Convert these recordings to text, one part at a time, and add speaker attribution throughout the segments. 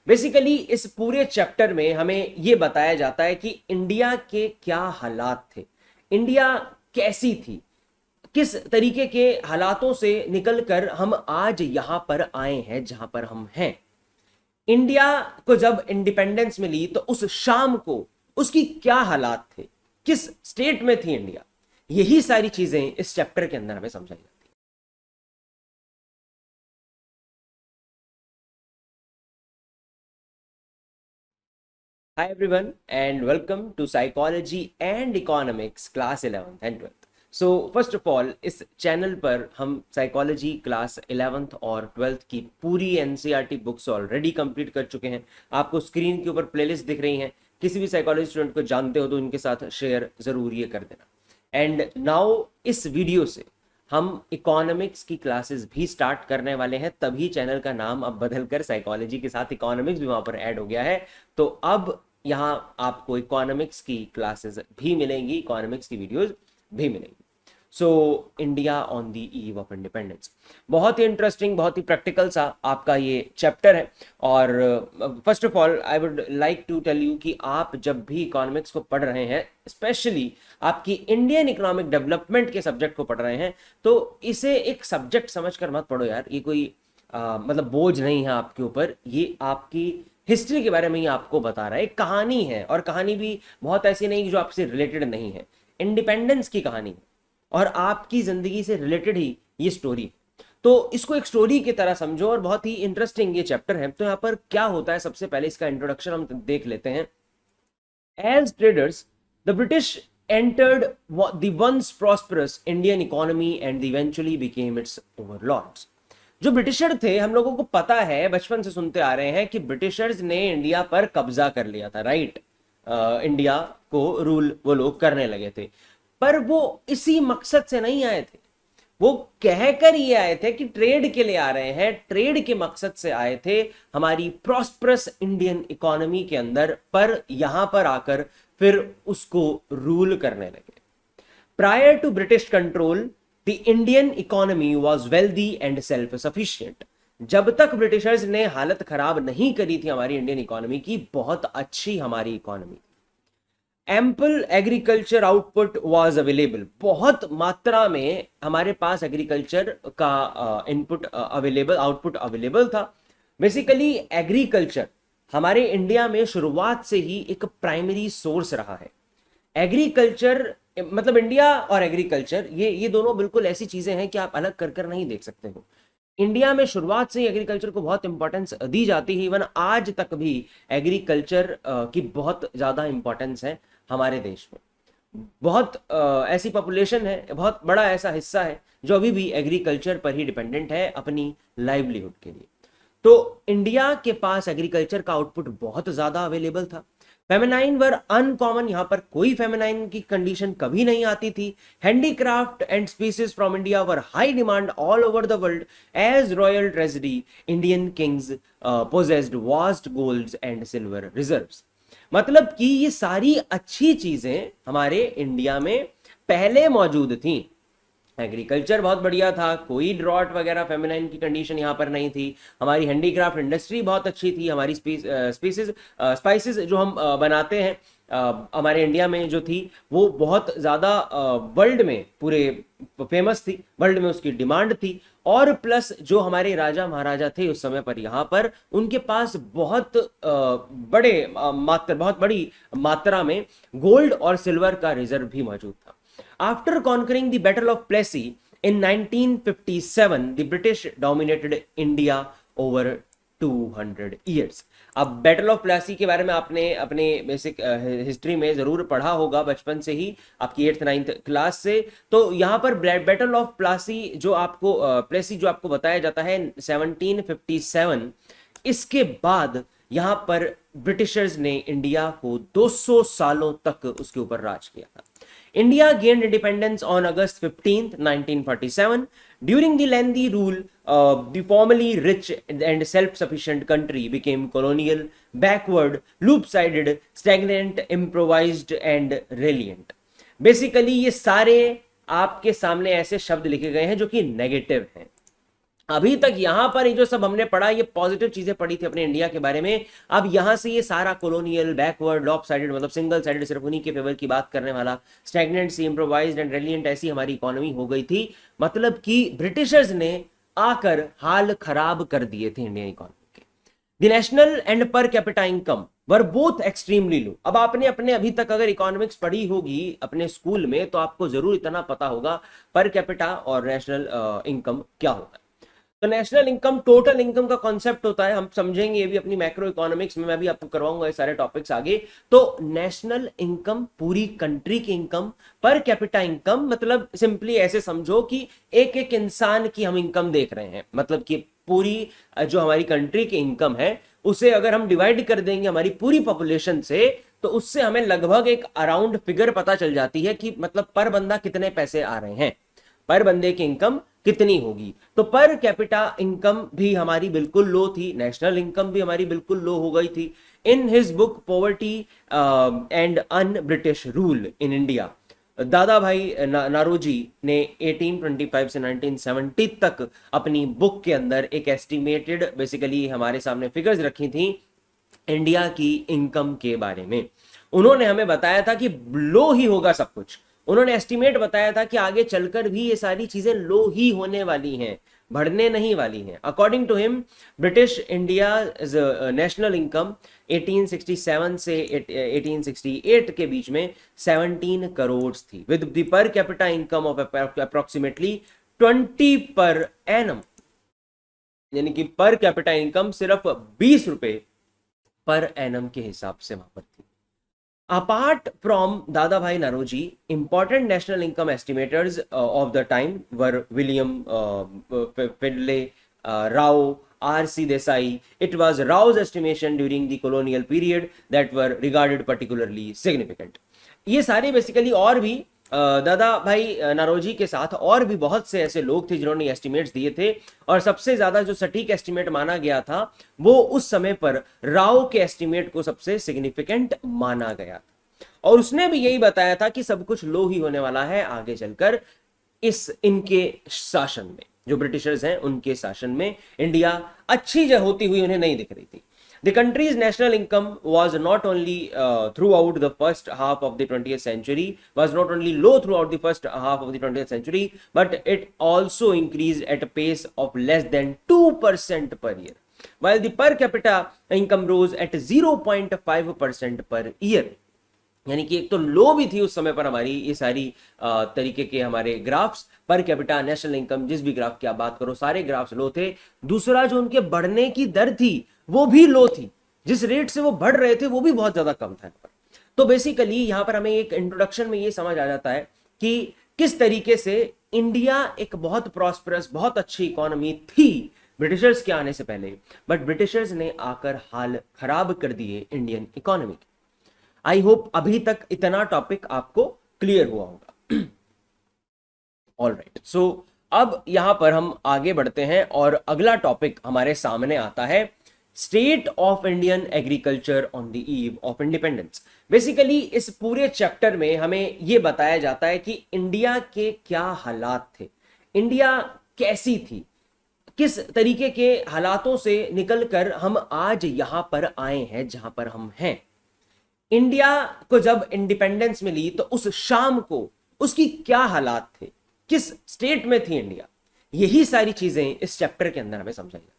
Speaker 1: Basically इस पूरे chapter में हमें यह बताया जाता है कि इंडिया के क्या हालात थे, इंडिया कैसी थी, किस तरीके के हालातों से निकलकर हम आज यहां पर आए हैं जहां पर हम हैं। इंडिया को जब इंडिपेंडेंस मिली तो उस शाम को उसकी क्या हालात थे, किस स्टेट में थी इंडिया, यही सारी चीजें इस चैप्टर के अंदर हमें समझाई जाती है। Hi everyone and welcome to Psychology and Economics class 11th and 12th. So first of all इस चैनल पर हम साइकोलॉजी क्लास 11th और 12th की पूरी एनसीईआरटी बुक्स ऑलरेडी कंप्लीट कर चुके हैं। आपको स्क्रीन के ऊपर प्लेलिस्ट दिख रही हैं, किसी भी साइकोलॉजी स्टूडेंट को जानते हो तो उनके साथ शेयर जरूर ये कर देना। एंड नाउ इस वीडियो से हम इकोनॉमिक्स की क्लासेस भी स्टार्ट करने वाले हैं, तभी चैनल का नाम अब बदलकर साइकोलॉजी के साथ इकोनॉमिक्स भी वहां पर ऐड हो गया है। तो अब यहाँ आपको इकोनॉमिक्स की क्लासेस भी मिलेंगी, इकोनॉमिक्स की वीडियोस भी मिलेंगी। So India on the eve of independence, बहुत ही इंटरेस्टिंग, बहुत ही प्रैक्टिकल सा आपका ये चैप्टर है। और first of all I would like to tell you कि आप जब भी इकोनॉमिक्स को पढ़ रहे हैं, स्पेशली आपकी इंडियन इकोनॉमिक डेवलपमेंट के सब्जेक्ट को पढ़ रहे हैं, तो इसे एक सब्जेक्ट समझकर मत पढ़ो यार। ये कोई मतलब बोझ नहीं है आपके ऊपर, ये आपकी हिस्ट्री के बारे में ही आपको बता रहा है। एक कहानी है, और कहानी भी बहुत ऐसी नहीं जो आपसे रिलेटेड नहीं है, इंडिपेंडेंस की कहानी है और आपकी जिंदगी से रिलेटेड ही ये स्टोरी। तो इसको एक स्टोरी की तरह समझो, और बहुत ही इंटरेस्टिंग ये चैप्टर है। तो यहाँ पर क्या होता है, सबसे पहले इसका इंट्रोडक्शन हम देख लेते हैं। As traders the British entered the once prosperous Indian economy and eventually became its overlords. जो ब्रिटिशर थे, हम लोगों को पता है, बचपन से सुनते आ रहे हैं कि ब्रिटिशर्स ने इंडिया पर कब्जा कर लिया था, राइट। इंडिया को रूल वो लोग करने लगे थे, पर वो इसी मकसद से नहीं आए थे। वो कहकर ये आए थे कि ट्रेड के लिए आ रहे हैं, ट्रेड के मकसद से आए थे हमारी प्रॉस्परस इंडियन इकोनॉमी के अंदर, पर यहां पर आकर फिर उसको रूल करने लगे। Prior to British control The Indian economy was wealthy and self-sufficient. जब तक ब्रिटिशर्स ने हालत खराब नहीं करी थी हमारी इंडियन इकोनॉमी की, बहुत अच्छी हमारी economy. Ample agriculture output was available. बहुत मात्रा में हमारे पास एग्रीकल्चर का इनपुट अवेलेबल, आउटपुट अवेलेबल था। बेसिकली एग्रीकल्चर हमारे इंडिया में शुरुआत से ही एक प्राइमरी सोर्स रहा है। एग्रीकल्चर मतलब इंडिया और एग्रीकल्चर, ये दोनों बिल्कुल ऐसी चीजें हैं कि आप अलग कर कर नहीं देख सकते हो। इंडिया में शुरुआत से ही एग्रीकल्चर को बहुत इंपॉर्टेंस दी जाती है। इवन आज तक भी एग्रीकल्चर की बहुत ज्यादा इंपॉर्टेंस है हमारे देश में। बहुत ऐसी पॉपुलेशन है, बहुत बड़ा ऐसा हिस्सा है जो अभी भी एग्रीकल्चर पर ही डिपेंडेंट है अपनी लाइवलीहुड के लिए। तो इंडिया के पास एग्रीकल्चर का आउटपुट बहुत ज्यादा अवेलेबल था। फेमिनाइन वर अनकॉमन, यहां पर कोई फेमिनाइन की कंडीशन कभी नहीं आती थी। Handicraft and spices from India were high demand all over the world as royal treasury Indian kings possessed vast gold and silver reserves. मतलब कि ये सारी अच्छी चीजें हमारे इंडिया में पहले मौजूद थी। एग्रीकल्चर बहुत बढ़िया था, कोई ड्रॉट वगैरह फेमिनाइन की कंडीशन यहाँ पर नहीं थी। हमारी हैंडीक्राफ्ट इंडस्ट्री बहुत अच्छी थी। हमारी स्पाइसेस जो हम बनाते हैं हमारे इंडिया में जो थी, वो बहुत ज़्यादा वर्ल्ड में पूरे फेमस थी, वर्ल्ड में उसकी डिमांड थी। और प्लस जो हमारे राजा महाराजा थे उस समय पर, यहाँ पर उनके पास बहुत बहुत बड़ी मात्रा में गोल्ड और सिल्वर का रिजर्व भी मौजूद था। After conquering the Battle of Plassey in 1957, the British dominated India over 200 years. अब बैटल ऑफ प्लासी के बारे में आपने अपने बेसिक हिस्ट्री में जरूर पढ़ा होगा बचपन से ही, आपकी 8th 9th क्लास से। तो यहाँ पर बैटल ऑफ प्लासी जो आपको प्लेसी जो आपको बताया जाता है 1757, इसके बाद यहाँ पर ब्रिटिशर्स ने इंडिया को 200 सालों तक उसके ऊपर राज किया था। India gained independence on August 15th, 1947. During the lengthy rule, the formerly rich and self-sufficient country became colonial, backward, loop-sided, stagnant, improvised and reliant. Basically, ये सारे आपके सामने ऐसे शब्द लिखे गए हैं जो कि नेगेटिव हैं। अभी तक यहां पर ये जो सब हमने पढ़ा, ये पॉजिटिव चीजें पढ़ी थी अपने इंडिया के बारे में। अब यहां से ये सारा कॉलोनियल, बैकवर्ड, लॉप साइडेड, मतलब सिंगल साइडेड, सिर्फ उन्हीं के फेवर की बात करने वाला, स्टैग्नेंट सी, इम्प्रोवाइज्ड एंड रेलिएंट, ऐसी हमारी इकोनॉमी हो गई थी। मतलब कि ब्रिटिशर्स ने आकर हाल खराब कर दिए थे इंडियन इकोनॉमी के। द नेशनल एंड पर capita income were both extremely low. अब आपने अपने अभी तक अगर इकोनॉमिक्स पढ़ी होगी अपने स्कूल में, तो आपको जरूर इतना पता होगा पर कैपिटा और नेशनल इनकम क्या होता है। तो नेशनल इनकम टोटल इनकम का कॉन्सेप्ट होता है, हम समझेंगे ये भी अपनी मैक्रो इकोनॉमिक्स में, मैं भी आपको करवाऊंगा ये सारे टॉपिक्स आगे। तो नेशनल इनकम पूरी कंट्री की इनकम, पर कैपिटा इनकम मतलब सिंपली ऐसे समझो कि एक एक इंसान की हम इनकम देख रहे हैं, मतलब कि पूरी जो हमारी कंट्री की इनकम है उसे अगर हम डिवाइड कर देंगे हमारी पूरी पॉपुलेशन से, तो उससे हमें लगभग एक अराउंड फिगर पता चल जाती है कि मतलब पर बंदा कितने पैसे आ रहे हैं, पर बंदे की इनकम कितनी होगी। तो पर कैपिटा इनकम भी हमारी बिल्कुल लो थी, नेशनल इनकम भी हमारी बिल्कुल लो हो गई थी। In his book poverty and un British rule in India, दादा भाई नारोजी ने 1825 से 1970 तक अपनी बुक के अंदर एक एस्टिमेटेड बेसिकली हमारे सामने फिगर्स रखी थी इंडिया की इनकम के बारे में। उन्होंने हमें बताया था कि लो ही होगा सब कुछ। उन्होंने एस्टिमेट बताया था कि आगे चलकर भी ये सारी चीजें लो ही होने वाली हैं, बढ़ने नहीं वाली हैं। According to him, British India national income 1867 से 1868 के बीच में 17 करोड़ थी, with the per capita income of approximately 20 per annum, यानी कि पर कैपिटा इनकम सिर्फ 20 रुपए पर एनम के हिसाब से वहां पर थी। Apart from Dada Bhai Naroji, important national income estimators of the time were William Finlay, Rao, R.C. Desai. It was Rao's estimation during the colonial period that were regarded particularly significant. ये सारे basically और भी दादा भाई नारोजी के साथ और भी बहुत से ऐसे लोग थे जिन्होंने एस्टिमेट्स दिए थे, और सबसे ज्यादा जो सटीक एस्टिमेट माना गया था वो उस समय पर राव के एस्टिमेट को सबसे सिग्निफिकेंट माना गया, और उसने भी यही बताया था कि सब कुछ लो ही होने वाला है आगे चलकर इस इनके शासन में, जो ब्रिटिशर्स हैं उनके शासन में इंडिया अच्छी होती हुई उन्हें नहीं दिख रही थी। The country's national income was not only throughout the first half of the 20th century, was not only low throughout the first half of the 20th century, but it also increased at a pace of less than 2% per year, while the per capita income rose at 0.5% per year. यानी कि एक तो लो भी थी उस समय पर हमारी ये सारी तरीके के हमारे graphs, per capita, national income, जिस भी ग्राफ की आप बात करो सारे ग्राफ्स लो थे। दूसरा जो उनके बढ़ने की दर थी वो भी लो थी, जिस रेट से वो बढ़ रहे थे वो भी बहुत ज्यादा कम था। तो बेसिकली यहां पर हमें एक इंट्रोडक्शन में ये समझ आ जाता है कि किस तरीके से इंडिया एक बहुत प्रॉस्परस, बहुत अच्छी इकोनॉमी थी ब्रिटिशर्स के आने से पहले, बट ब्रिटिशर्स ने आकर हाल खराब कर दिए इंडियन इकोनॉमी के। आई होप अभी तक इतना टॉपिक आपको क्लियर हुआ होगा। ऑल राइट, सो अब यहां पर हम आगे बढ़ते हैं और अगला टॉपिक हमारे सामने आता है, state of Indian agriculture on the eve of independence. Basically इस पूरे चैप्टर में हमें यह बताया जाता है कि इंडिया के क्या हालात थे, इंडिया कैसी थी, किस तरीके के हालातों से निकलकर हम आज यहां पर आए हैं जहां पर हम हैं। इंडिया को जब इंडिपेंडेंस मिली तो उस शाम को उसकी क्या हालात थे, किस स्टेट में थी इंडिया, यही सारी चीजें इस चैप्टर के अंदर हमें समझाई जाती है।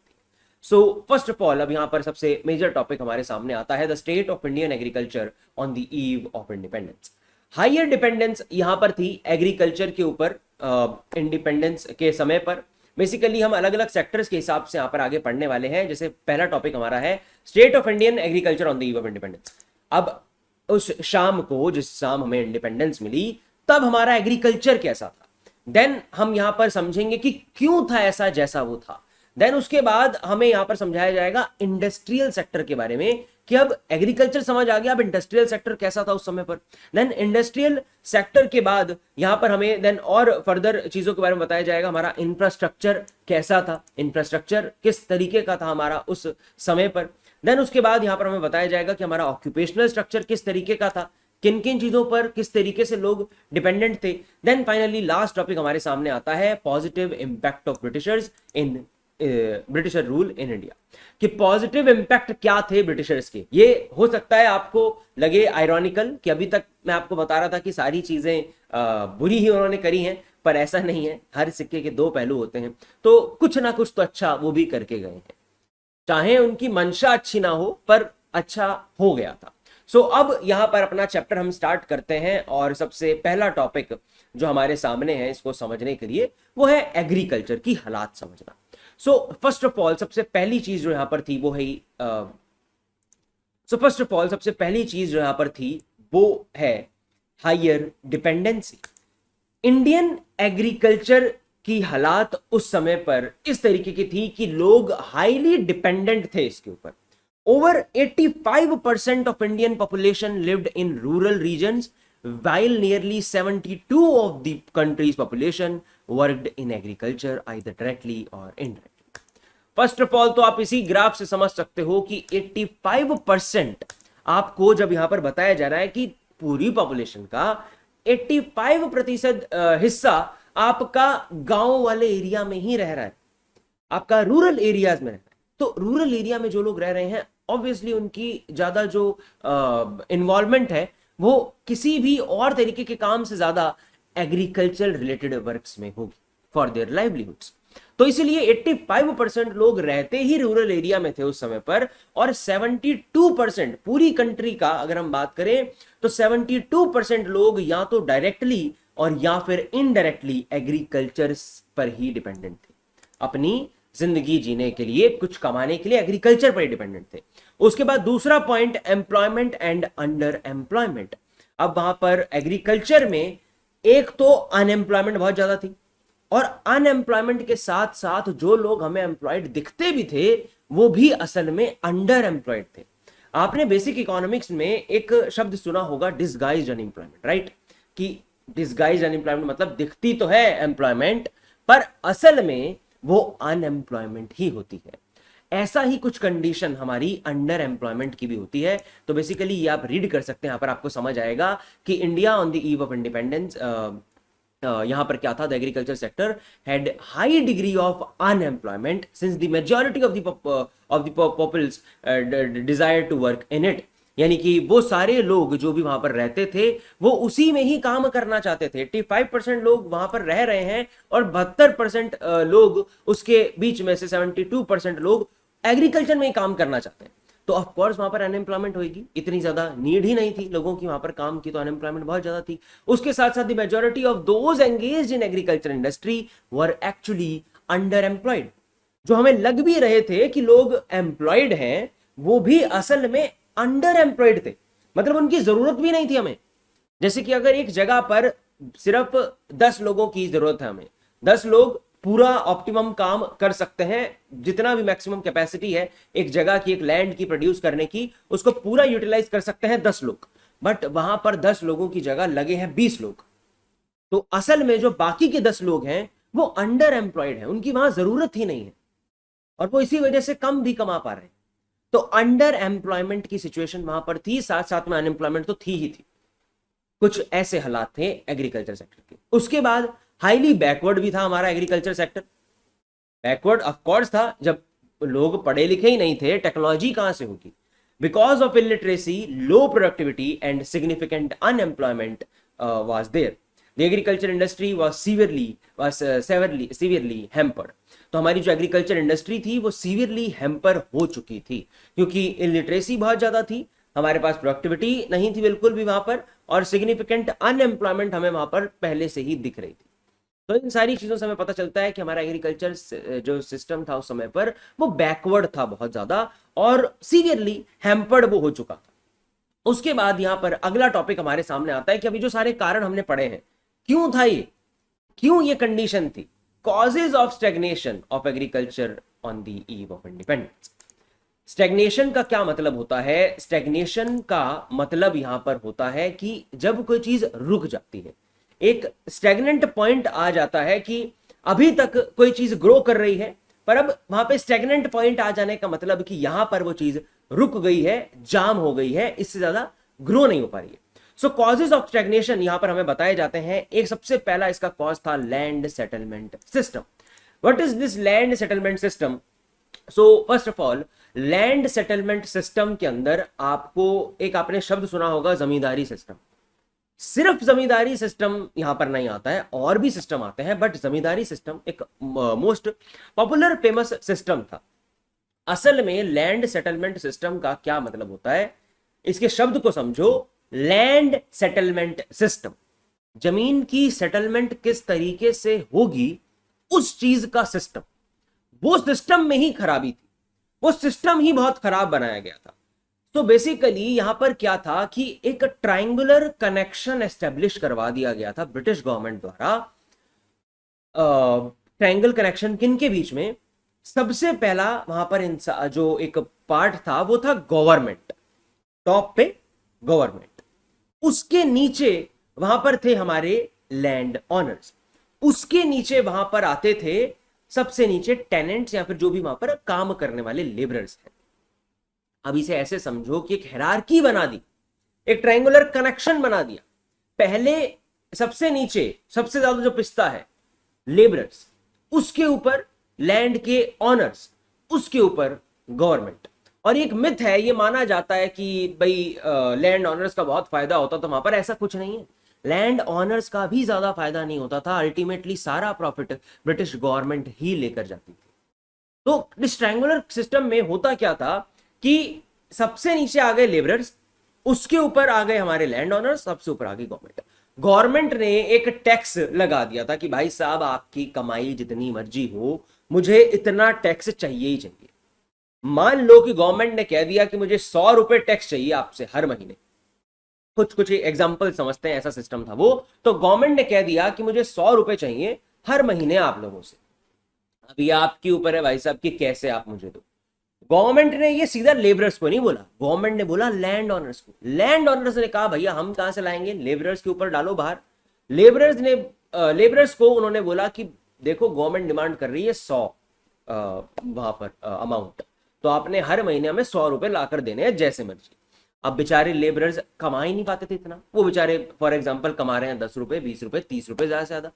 Speaker 1: सो फर्स्ट ऑफ ऑल अब यहां पर सबसे मेजर टॉपिक हमारे सामने आता है, the state of Indian agriculture on the eve of independence. Higher dependence यहां पर थी एग्रीकल्चर के ऊपर इंडिपेंडेंस के समय पर। बेसिकली हम अलग अलग सेक्टर्स के हिसाब से यहां पर आगे पढ़ने वाले हैं। जैसे पहला टॉपिक हमारा है state of Indian agriculture on the eve of independence. अब उस शाम को, जिस शाम हमें इंडिपेंडेंस मिली, तब हमारा एग्रीकल्चर कैसा था, देन हम यहां पर समझेंगे कि क्यों था ऐसा जैसा वो था। देन उसके बाद हमें यहां पर समझाया जाएगा इंडस्ट्रियल सेक्टर के बारे में कि अब एग्रीकल्चर समझ आ गया, अब इंडस्ट्रियल सेक्टर कैसा था उस समय पर। देन इंडस्ट्रियल सेक्टर के बाद यहां पर हमें देन और फर्दर चीजों के बारे में बताया जाएगा, हमारा इंफ्रास्ट्रक्चर कैसा था, इंफ्रास्ट्रक्चर किस तरीके का था हमारा उस समय पर। देन उसके बाद यहां पर हमें बताया जाएगा कि हमारा ऑक्यूपेशनल स्ट्रक्चर किस तरीके का था, किन किन चीजों पर किस तरीके से लोग डिपेंडेंट थे। देन फाइनली लास्ट टॉपिक हमारे सामने आता है positive impact of Britishers in britisher rule in India, कि पॉजिटिव इंपैक्ट क्या थे ब्रिटिशर्स के। ये हो सकता है आपको लगे आयरॉनिकल कि अभी तक मैं आपको बता रहा था कि सारी चीजें बुरी ही उन्होंने करी हैं, पर ऐसा नहीं है, हर सिक्के के दो पहलू होते हैं, तो कुछ ना कुछ तो अच्छा वो भी करके गए हैं, चाहे उनकी मंशा अच्छी ना हो पर अच्छा हो गया था। सो अब यहां पर अपना चैप्टर हम स्टार्ट करते हैं, और सबसे पहला टॉपिक जो हमारे सामने है इसको समझने के लिए वो है एग्रीकल्चर की हालात समझना। सो फर्स्ट ऑफ ऑल सबसे पहली चीज जो यहां पर थी वो है सबसे पहली चीज जो यहां पर थी वो है हायर डिपेंडेंसी। इंडियन एग्रीकल्चर की हालात उस समय पर इस तरीके की थी कि लोग हाईली डिपेंडेंट थे इसके ऊपर। Over 85% of Indian population lived in rural regions, while nearly 72 of the country's population worked in agriculture either directly or indirectly. First of all तो आप इसी ग्राफ से समझ सकते हो कि 85% आपको जब यहां पर बताया जा रहा है कि पूरी पॉपुलेशन का 85% हिस्सा आपका गांव वाले एरिया में ही रह रहा है, आपका रूरल एरियाज में रह रहा है। तो रूरल एरिया में जो लोग रह रहे हैं ऑब्वियसली उनकी ज्यादा जो इन्वॉल्वमेंट है वो किसी भी और तरीके के काम से ज्यादा एग्रीकल्चर रिलेटेड वर्क्स में होगी फॉर देयर लाइवलीहुड्स। तो इसलिए 85% लोग रहते ही रूरल एरिया में थे उस समय पर, और 72% पूरी कंट्री का अगर हम बात करें तो 72% लोग या तो डायरेक्टली और या फिर इनडायरेक्टली एग्रीकल्चर पर ही डिपेंडेंट थे। अपनी जिंदगी जीने के लिए, कुछ कमाने के लिए एग्रीकल्चर पर ही डिपेंडेंट थे। उसके बाद दूसरा point employment and under employment. अब वहां पर एग्रीकल्चर में एक तो अनएम्प्लॉयमेंट बहुत ज्यादा थी, और अनएम्प्लॉयमेंट के साथ साथ जो लोग हमें एम्प्लॉयड दिखते भी थे वो भी असल में अंडर एम्प्लॉयड थे। आपने बेसिक इकोनॉमिक्स में एक शब्द सुना होगा डिसगाइज्ड अनएम्प्लॉयमेंट, राइट? कि डिसगाइज्ड अनएम्प्लॉयमेंट मतलब दिखती तो है एम्प्लॉयमेंट पर असल में वो अनएम्प्लॉयमेंट ही होती है। ऐसा ही कुछ कंडीशन हमारी अंडर एम्प्लॉयमेंट की भी होती है। तो बेसिकली ये आप रीड कर सकते हैं, यहां पर आपको समझ आएगा कि India on the eve of independence, यहां पर क्या था, the agriculture sector had high degree of unemployment since the majority of the people's desire to work in it. यानी कि वो सारे लोग जो भी वहां पर रहते थे वो उसी में ही काम करना चाहते थे। 85% लोग वहां पर रह रहे हैं और 72% लोग उसके बीच में से 72% लोग एग्रीकल्चर में ही काम करना चाहते हैं। तो ऑफ कोर्स वहां पर अनएम्प्लॉयमेंट होगी, इतनी ज्यादा नीड ही नहीं थी लोगों की वहां पर काम की, तो अनएम्प्लॉयमेंट बहुत ज्यादा थी। उसके साथ साथ the majority of those engaged in agriculture industry were actually under employed. जो हमें लग भी रहे थे कि लोग एम्प्लॉयड हैं वो भी असल में अंडर एम्प्लॉयड थे, मतलब उनकी जरूरत भी नहीं थी हमें। जैसे कि अगर एक जगह पर सिर्फ 10 लोगों की जरूरत है, हमें 10 लोग पूरा ऑप्टिमम काम कर सकते हैं, जितना भी मैक्सिमम कैपेसिटी है एक जगह की, एक लैंड की प्रोड्यूस करने की, उसको पूरा यूटिलाइज कर सकते हैं 10 लोग। बट वहां पर 10 लोगों की जगह लगे हैं 20 लोग। तो असल में जो बाकी के 10 लोग हैं वो अंडर एम्प्लॉयड हैं, उनकी वहां जरूरत ही नहीं है और वो इसी वजह से कम भी कमा पा रहे हैं। तो अंडर एम्प्लॉयमेंट की सिचुएशन वहां पर थी, साथ साथ में अनएम्प्लॉयमेंट तो थी ही थी। कुछ ऐसे हालात थे एग्रीकल्चर सेक्टर के। उसके बाद हाईली बैकवर्ड भी था हमारा agriculture sector. Backward of course था, जब लोग पढ़े लिखे ही नहीं थे, टेक्नोलॉजी कहां से होगी? Because of illiteracy, low productivity and significant unemployment was there. The agriculture industry was severely hampered. तो हमारी जो एग्रीकल्चर इंडस्ट्री थी वो सीवियरली हैम्पर हो चुकी थी, क्योंकि इलिटरेसी बहुत ज्यादा थी, हमारे पास प्रोडक्टिविटी नहीं थी बिल्कुल भी वहां पर, और सिग्निफिकेंट अनएम्प्लॉयमेंट हमें वहां पर पहले से ही दिख रही थी। तो इन सारी चीजों से हमें पता चलता है कि हमारा एग्रीकल्चर जो सिस्टम था उस समय पर वो बैकवर्ड था बहुत ज्यादा, और सीवियरली हैम्पर्ड वो हो चुका था। उसके बाद यहां पर अगला टॉपिक हमारे सामने आता है कि अभी जो सारे कारण हमने पढ़े हैं, क्यों था ये, क्यों ये कंडीशन थी? Causes of stagnation of agriculture on the eve of independence. Stagnation का क्या मतलब होता है? स्टैग्नेशन का मतलब यहां पर होता है कि जब कोई चीज रुक जाती है, एक स्टैग्नेंट पॉइंट आ जाता है कि अभी तक कोई चीज ग्रो कर रही है, पर अब वहां पे स्टैग्नेंट पॉइंट आ जाने का मतलब कि यहां पर वो चीज रुक गई है, जाम हो गई है, इससे ज्यादा ग्रो नहीं हो पा रही है। सो कॉजेज ऑफ स्टैग्नेशन यहां पर हमें बताए जाते हैं। एक सबसे पहला इसका कॉज था land settlement system. What is this land settlement system? So first of all, land settlement system के अंदर आपको एक, आपने शब्द सुना होगा जमींदारी सिस्टम। सिर्फ जमींदारी सिस्टम यहां पर नहीं आता है, और भी सिस्टम आते हैं, बट जमींदारी सिस्टम एक मोस्ट पॉपुलर फेमस सिस्टम था। असल में लैंड सेटलमेंट सिस्टम का क्या मतलब होता है, इसके शब्द को समझो। लैंड सेटलमेंट सिस्टम, जमीन की सेटलमेंट किस तरीके से होगी उस चीज का सिस्टम। वो सिस्टम में ही खराबी थी, वो सिस्टम ही बहुत खराब बनाया गया था। तो बेसिकली यहां पर क्या था कि एक ट्रायंगुलर कनेक्शन एस्टेब्लिश करवा दिया गया था ब्रिटिश गवर्नमेंट द्वारा। ट्रायंगल कनेक्शन किन के बीच में? सबसे पहला वहां पर जो एक पार्ट था वो था गवर्नमेंट, टॉप पे गवर्नमेंट, उसके नीचे वहां पर थे हमारे लैंड ऑनर्स, उसके नीचे वहां पर आते थे सबसे नीचे टेनेंट्स या फिर जो भी वहां पर काम करने वाले लेबरर्स हैं। अब इसे ऐसे समझो कि एक हायरार्की बना दी, एक ट्रायंगुलर कनेक्शन बना दिया। पहले सबसे नीचे सबसे ज्यादा जो पिसता है लेबरर्स, उसके ऊपर लैंड के ऑनर्स, उसके ऊपर गवर्नमेंट। और एक मिथ है, ये माना जाता है कि भाई लैंड ऑनर्स का बहुत फायदा होता, तो वहां पर ऐसा कुछ नहीं है। लैंड ऑनर्स का भी ज्यादा फायदा नहीं होता था, अल्टीमेटली सारा प्रॉफिट ब्रिटिश गवर्नमेंट ही लेकर जाती थी। तो इस ट्रायंगुलर सिस्टम में होता क्या था कि सबसे नीचे आ गए लेबरर्स, उसके ऊपर आ गए हमारे लैंड ऑनर्स, सबसे ऊपर आ गई गवर्नमेंट। गवर्नमेंट ने एक टैक्स लगा दिया था कि भाई साहब आपकी कमाई जितनी मर्जी हो, मुझे इतना टैक्स चाहिए ही चाहिए। मान लो कि गवर्नमेंट ने कह दिया कि मुझे 100 रुपए टैक्स चाहिए आपसे हर महीने, कुछ एग्जाम्पल समझते हैं, ऐसा सिस्टम था वो। तो गवर्नमेंट ने कह दिया कि मुझे 100 रुपए चाहिए हर महीने आप लोगों से। अब ये आपके ऊपर है भाई साहब कि कैसे आप मुझे दो। गवर्नमेंट ने ये सीधा लेबरर्स को नहीं बोला, गवर्नमेंट ने बोला लैंड ऑनर्स को। लैंड ऑनर्स ने कहा भैया हम कहां से लाएंगे, लेबरर्स के ऊपर डालो बाहर। लेबरर्स को उन्होंने बोला कि देखो गवर्नमेंट डिमांड कर रही है 100 वहां पर अमाउंट, तो आपने हर महीने में 100 रुपए लाकर देने हैं जैसे मर्जी। अब बेचारे लेबरर्स कमा ही नहीं पाते थे इतना, वो बेचारे फॉर एग्जांपल कमा रहे हैं 10 रुपए 20 रुपए 30 रुपए ज्यादा से ज्यादा,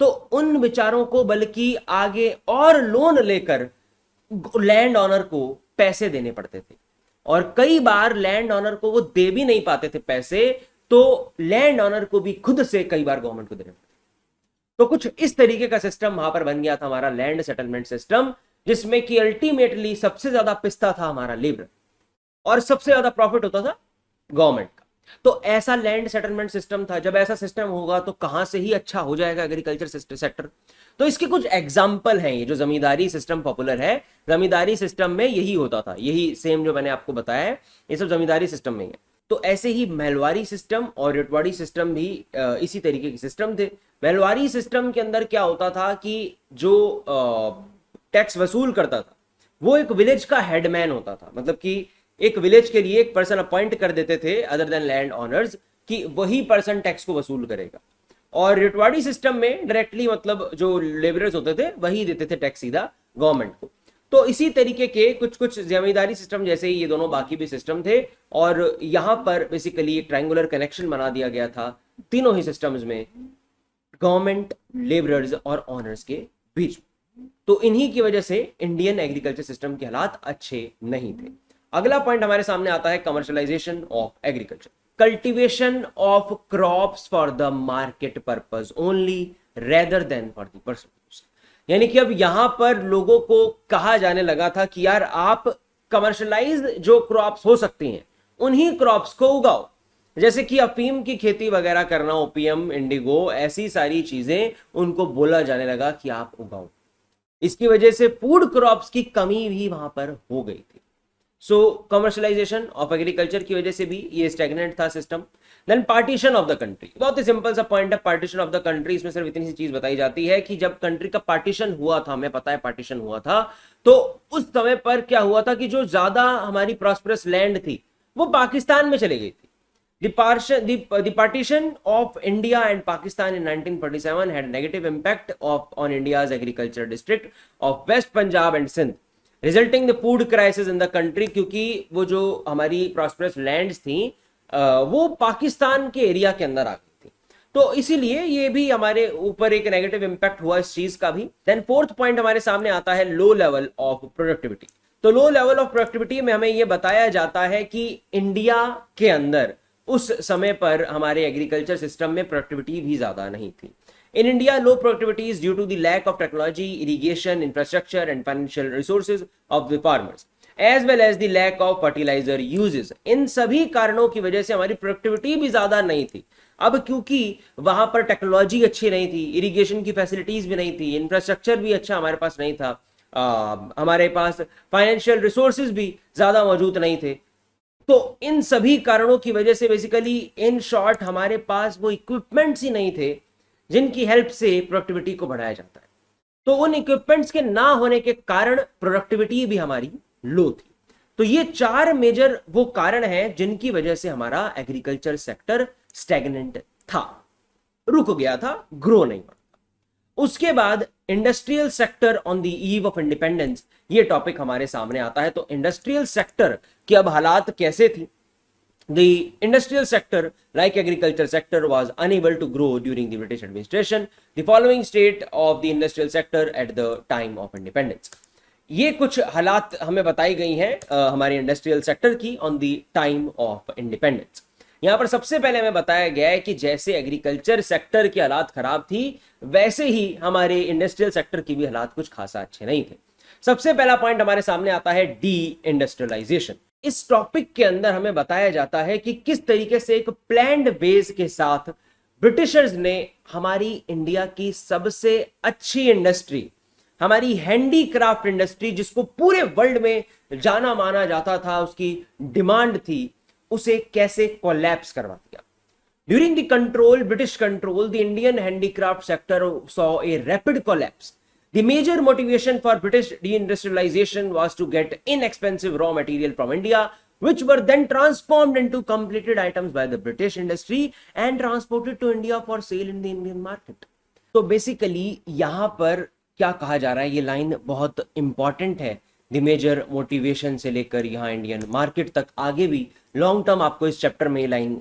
Speaker 1: तो उन बेचारों को बल्कि आगे और लोन लेकर लैंड ऑनर को पैसे देने पड़ते थे। और कई बार लैंड ऑनर को वो दे भी नहीं पाते थे पैसे, तो लैंड ऑनर को भी खुद से कई बार गवर्नमेंट को देने पड़ते। तो कुछ इस तरीके का सिस्टम वहां पर बन गया था हमारा लैंड सेटलमेंट सिस्टम, जिसमें कि अल्टीमेटली सबसे ज्यादा पिसता था हमारा लेबर और सबसे ज्यादा प्रॉफिट होता था गवर्नमेंट का। तो ऐसा लैंड सेटलमेंट सिस्टम था। जब ऐसा सिस्टम होगा तो कहां से ही अच्छा हो जाएगा एग्रीकल्चर सेक्टर। तो इसके कुछ एग्जाम्पल हैं, ये जो जमींदारी सिस्टम पॉपुलर है, जमींदारी सिस्टम में यही होता था, यही सेम जो मैंने आपको बताया है ये सब जमींदारी सिस्टम में है। तो ऐसे ही महलवारी सिस्टम और रटवाड़ी सिस्टम भी इसी तरीके के सिस्टम थे। महलवारी सिस्टम के अंदर क्या होता था कि जो टैक्स वसूल करता था वो एक विलेज का हेडमैन होता था, मतलब कि एक विलेज के लिए एक पर्सन अपॉइंट कर देते थे अदर देन लैंड ऑनर्स कि वही पर्सन टैक्स को वसूल करेगा। और रटवाड़ी सिस्टम में डायरेक्टली मतलब जो लेबरर्स होते थे वही देते थे टैक्स सीधा गवर्नमेंट को। तो इसी तरीके के कुछ कुछ जमींदारी सिस्टम जैसे ही ये दोनों बाकी भी सिस्टम थे, और यहां पर बेसिकली एक ट्रायंगुलर कनेक्शन बना दिया गया था तीनों ही सिस्टम्स में, गवर्नमेंट, लेबरर्स और ऑनर्स के बीच। तो इन्हीं की वजह से इंडियन एग्रीकल्चर सिस्टम के हालात अच्छे नहीं थे। अगला पॉइंट हमारे सामने आता है commercialisation of agriculture, cultivation of crops for the market purpose only rather than for the personal use. यानी कि अब यहां पर लोगों को कहा जाने लगा था कि यार आप कमर्शियलाइज जो क्रॉप्स हो सकती हैं उन्हीं क्रॉप्स को उगाओ, जैसे कि अफीम की खेती वगैरह करना, ओपीएम, इंडिगो, ऐसी सारी चीजें उनको बोला जाने लगा कि आप उगाओ। इसकी वजह से फूड क्रॉप्स की कमी भी वहां पर हो गई थी। सो कमर्शियलाइजेशन ऑफ एग्रीकल्चर की वजह से भी ये स्टैग्नेंट था system. Then partition of the country, बहुत ही सिंपल सा पॉइंट है पार्टीशन ऑफ द कंट्री। इसमें सिर्फ इतनी सी चीज बताई जाती है कि जब कंट्री का पार्टीशन हुआ था, हमें पता है पार्टीशन हुआ था, तो उस समय पर क्या हुआ था कि जो ज्यादा हमारी प्रॉस्परस लैंड थी वो पाकिस्तान में चली गई थी। The partition of India and Pakistan in 1947 had negative impact on India's agriculture district of West Punjab and Sindh, resulting the food crisis in the country, क्योंकि वो जो हमारी prosperous lands थी वो पाकिस्तान के एरिया के अंदर आ गई थी। तो इसीलिए ये भी हमारे ऊपर एक नेगेटिव इंपैक्ट हुआ इस चीज का भी। देन फोर्थ पॉइंट हमारे सामने आता है लो लेवल ऑफ प्रोडक्टिविटी। तो लो लेवल ऑफ प्रोडक्टिविटी में हमें यह बताया जाता है कि इंडिया के अंदर उस समय पर हमारे एग्रीकल्चर सिस्टम में प्रोडक्टिविटी भी ज्यादा नहीं थी। In India, low productivity is due to the lack of technology, irrigation, infrastructure, and financial resources of the farmers, as well as the lack of fertilizer uses. इन सभी कारणों की वजह से हमारी प्रोडक्टिविटी भी ज्यादा नहीं थी। अब क्योंकि वहां पर टेक्नोलॉजी अच्छी नहीं थी, इरिगेशन की फैसिलिटीज भी नहीं थी, इंफ्रास्ट्रक्चर भी अच्छा हमारे पास नहीं था, हमारे पास फाइनेंशियल रिसोर्सेज भी ज्यादा मौजूद नहीं थे। तो इन सभी कारणों की वजह से बेसिकली इन शॉर्ट हमारे पास वो इक्विपमेंट्स ही नहीं थे जिनकी हेल्प से प्रोडक्टिविटी को बढ़ाया जाता है। तो उन इक्विपमेंट्स के ना होने के कारण प्रोडक्टिविटी भी हमारी लो थी। तो ये 4 मेजर वो कारण हैं जिनकी वजह से हमारा एग्रीकल्चर सेक्टर स्टैग्नेंट था, रुक गया था, ग्रो नहीं हुआ। उसके बाद industrial sector on the eve of independence, ये टॉपिक हमारे सामने आता है। तो इंडस्ट्रियल सेक्टर की अब हालात कैसे थी? The industrial sector, like agriculture sector, was unable to grow during the British administration. The following state of the industrial sector at the time of independence. ये कुछ हालात हमें बताई गई हैं हमारे इंडस्ट्रियल सेक्टर की on the time of independence. यहाँ पर सबसे पहले हमें बताया गया है कि जैसे एग्रीकल्चर सेक्टर की हालात खराब थी, वैसे ही हमारे इंडस्ट्रियल सेक्टर की भी हालात कुछ खासा अच्छे नहीं थे। सबसे पहला पॉइंट हमारे सामने आता है डी इंडस्ट्रियलाइजेशन। इस टॉपिक के अंदर हमें बताया जाता है कि किस तरीके से एक प्लान्ड बेस के साथ ब्रिटिशर्स ने हमारी इंडिया की सबसे अच्छी इंडस्ट्री, हमारी हैंडीक्राफ्ट इंडस्ट्री, जिसको पूरे वर्ल्ड में जाना माना जाता था, उसकी डिमांड थी, उसे कैसे कोलैप्स करवा दिया। During the control, British control, the Indian handicraft sector saw a rapid collapse. The major motivation for British deindustrialization was to get inexpensive raw material from India, which were then transformed into completed items by the British industry and transported to India for sale in the Indian market. तो basically यहाँ पर क्या कहा जा रहा है, ये line बहुत इंपॉर्टेंट है। द मेजर मोटिवेशन से लेकर यहाँ इंडियन मार्केट तक, आगे भी लॉन्ग टर्म आपको इस चैप्टर में लाइन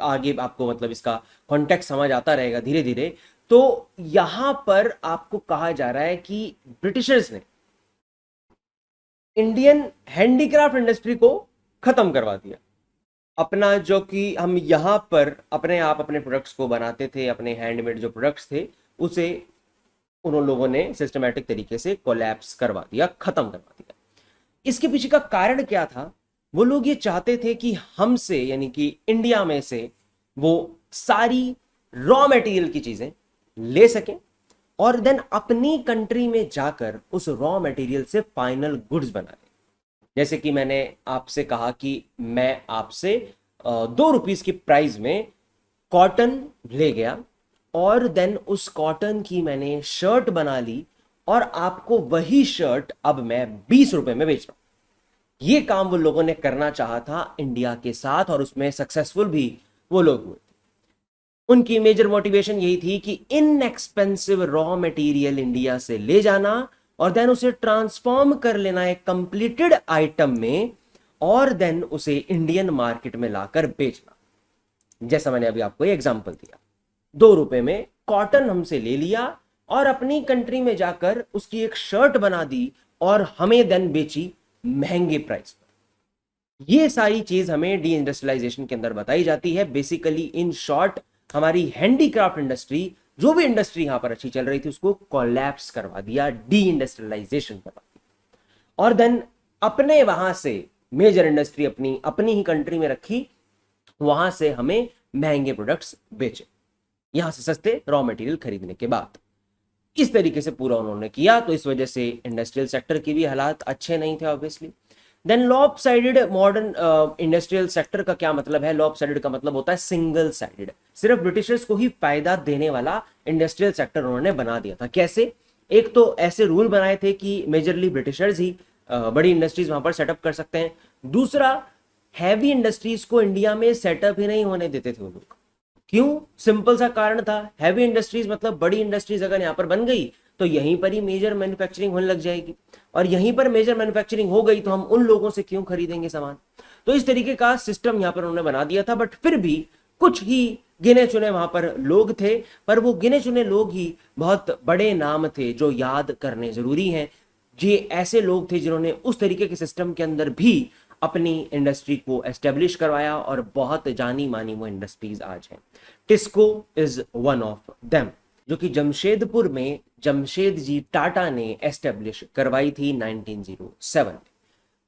Speaker 1: आगे आपको मतलब इसका कॉन्टेक्स्ट समझ आता रहेगा धीरे धीरे। तो यहां पर आपको कहा जा रहा है कि ब्रिटिशर्स ने इंडियन हैंडीक्राफ्ट इंडस्ट्री को खत्म करवा दिया। अपना जो कि हम यहां पर अपने आप अपने प्रोडक्ट्स को बनाते थे, अपने हैंडमेड जो प्रोडक्ट्स थे, उसे उन लोगों ने सिस्टमैटिक तरीके से कोलैप्स करवा दिया, खत्म करवा दिया। इसके पीछे का कारण क्या था? वो लोग ये चाहते थे कि हमसे, यानी कि इंडिया में से, वो सारी रॉ मटेरियल की चीजें ले सकें और देन अपनी कंट्री में जाकर उस रॉ मटेरियल से फाइनल गुड्स बना लें। जैसे कि मैंने आपसे कहा कि मैं आपसे 2 रुपीस की प्राइस में कॉटन ले गया और देन उस कॉटन की मैंने शर्ट बना ली और आपको वही शर्ट अब मैं 20 रुपए में बेच रहा हूं। ये काम वो लोगों ने करना चाहा था इंडिया के साथ और उसमें सक्सेसफुल भी वो लोग हुए। उनकी मेजर मोटिवेशन यही थी कि इनएक्सपेंसिव रॉ मटेरियल इंडिया से ले जाना और देन उसे ट्रांसफॉर्म कर लेना एक कंप्लीटेड आइटम में और देन उसे इंडियन मार्केट में लाकर बेचना। जैसा मैंने अभी आपको एग्जांपल दिया, 2 रुपए में कॉटन हमसे ले लिया और अपनी कंट्री में जाकर उसकी एक शर्ट बना दी और हमें देन बेची महंगे प्राइस पर। ये सारी चीज हमें डी इंडस्ट्रियलाइजेशन के अंदर बताई जाती है। बेसिकली इन शॉर्ट हमारी हैंडीक्राफ्ट इंडस्ट्री, जो भी इंडस्ट्री यहां पर अच्छी चल रही थी, उसको कोलैप्स करवा दिया, डी इंडस्ट्रियलाइजेशन करवा दिया और देन अपने वहां से मेजर इंडस्ट्री अपनी ही कंट्री में रखी, वहां से हमें महंगे प्रोडक्ट्स बेचे, यहां से सस्ते रॉ मटेरियल खरीदने के बाद। इस तरीके से पूरा उन्होंने किया। तो इस वजह से इंडस्ट्रियल सेक्टर की भी हालात अच्छे नहीं थे obviously. Then lopsided modern industrial sector का क्या मतलब है? लॉपसाइडेड का मतलब होता है सिंगल साइडेड, सिर्फ ब्रिटिशर्स को ही फायदा देने वाला इंडस्ट्रियल सेक्टर उन्होंने बना दिया था। कैसे? एक तो ऐसे रूल बनाए थे कि मेजरली ब्रिटिशर्स ही बड़ी इंडस्ट्रीज वहां पर सेटअप कर सकते हैं। दूसरा, हैवी इंडस्ट्रीज को इंडिया में सेटअप ही नहीं होने देते थे वो लोग। क्यों? सिंपल सा कारण था, हैवी इंडस्ट्रीज मतलब बड़ी इंडस्ट्रीज अगर यहाँ पर बन गई तो यहीं पर ही मेजर मैन्युफैक्चरिंग होने लग जाएगी और यहीं पर मेजर मैन्युफैक्चरिंग हो गई तो हम उन लोगों से क्यों खरीदेंगे सामान। तो इस तरीके का सिस्टम यहाँ पर उन्होंने बना दिया था। बट फिर भी कुछ ही गिने चुने वहां पर लोग थे, पर वो गिने चुने लोग ही बहुत बड़े नाम थे जो याद करने जरूरी हैं। ये ऐसे लोग थे जिन्होंने उस तरीके के सिस्टम के अंदर भी अपनी इंडस्ट्री को एस्टेब्लिश करवाया और बहुत जानी मानी वो इंडस्ट्रीज आज हैं। TISCO is one of them, जो कि जमशेदपुर में जमशेद जी टाटा ने एस्टेब्लिश करवाई थी 1907।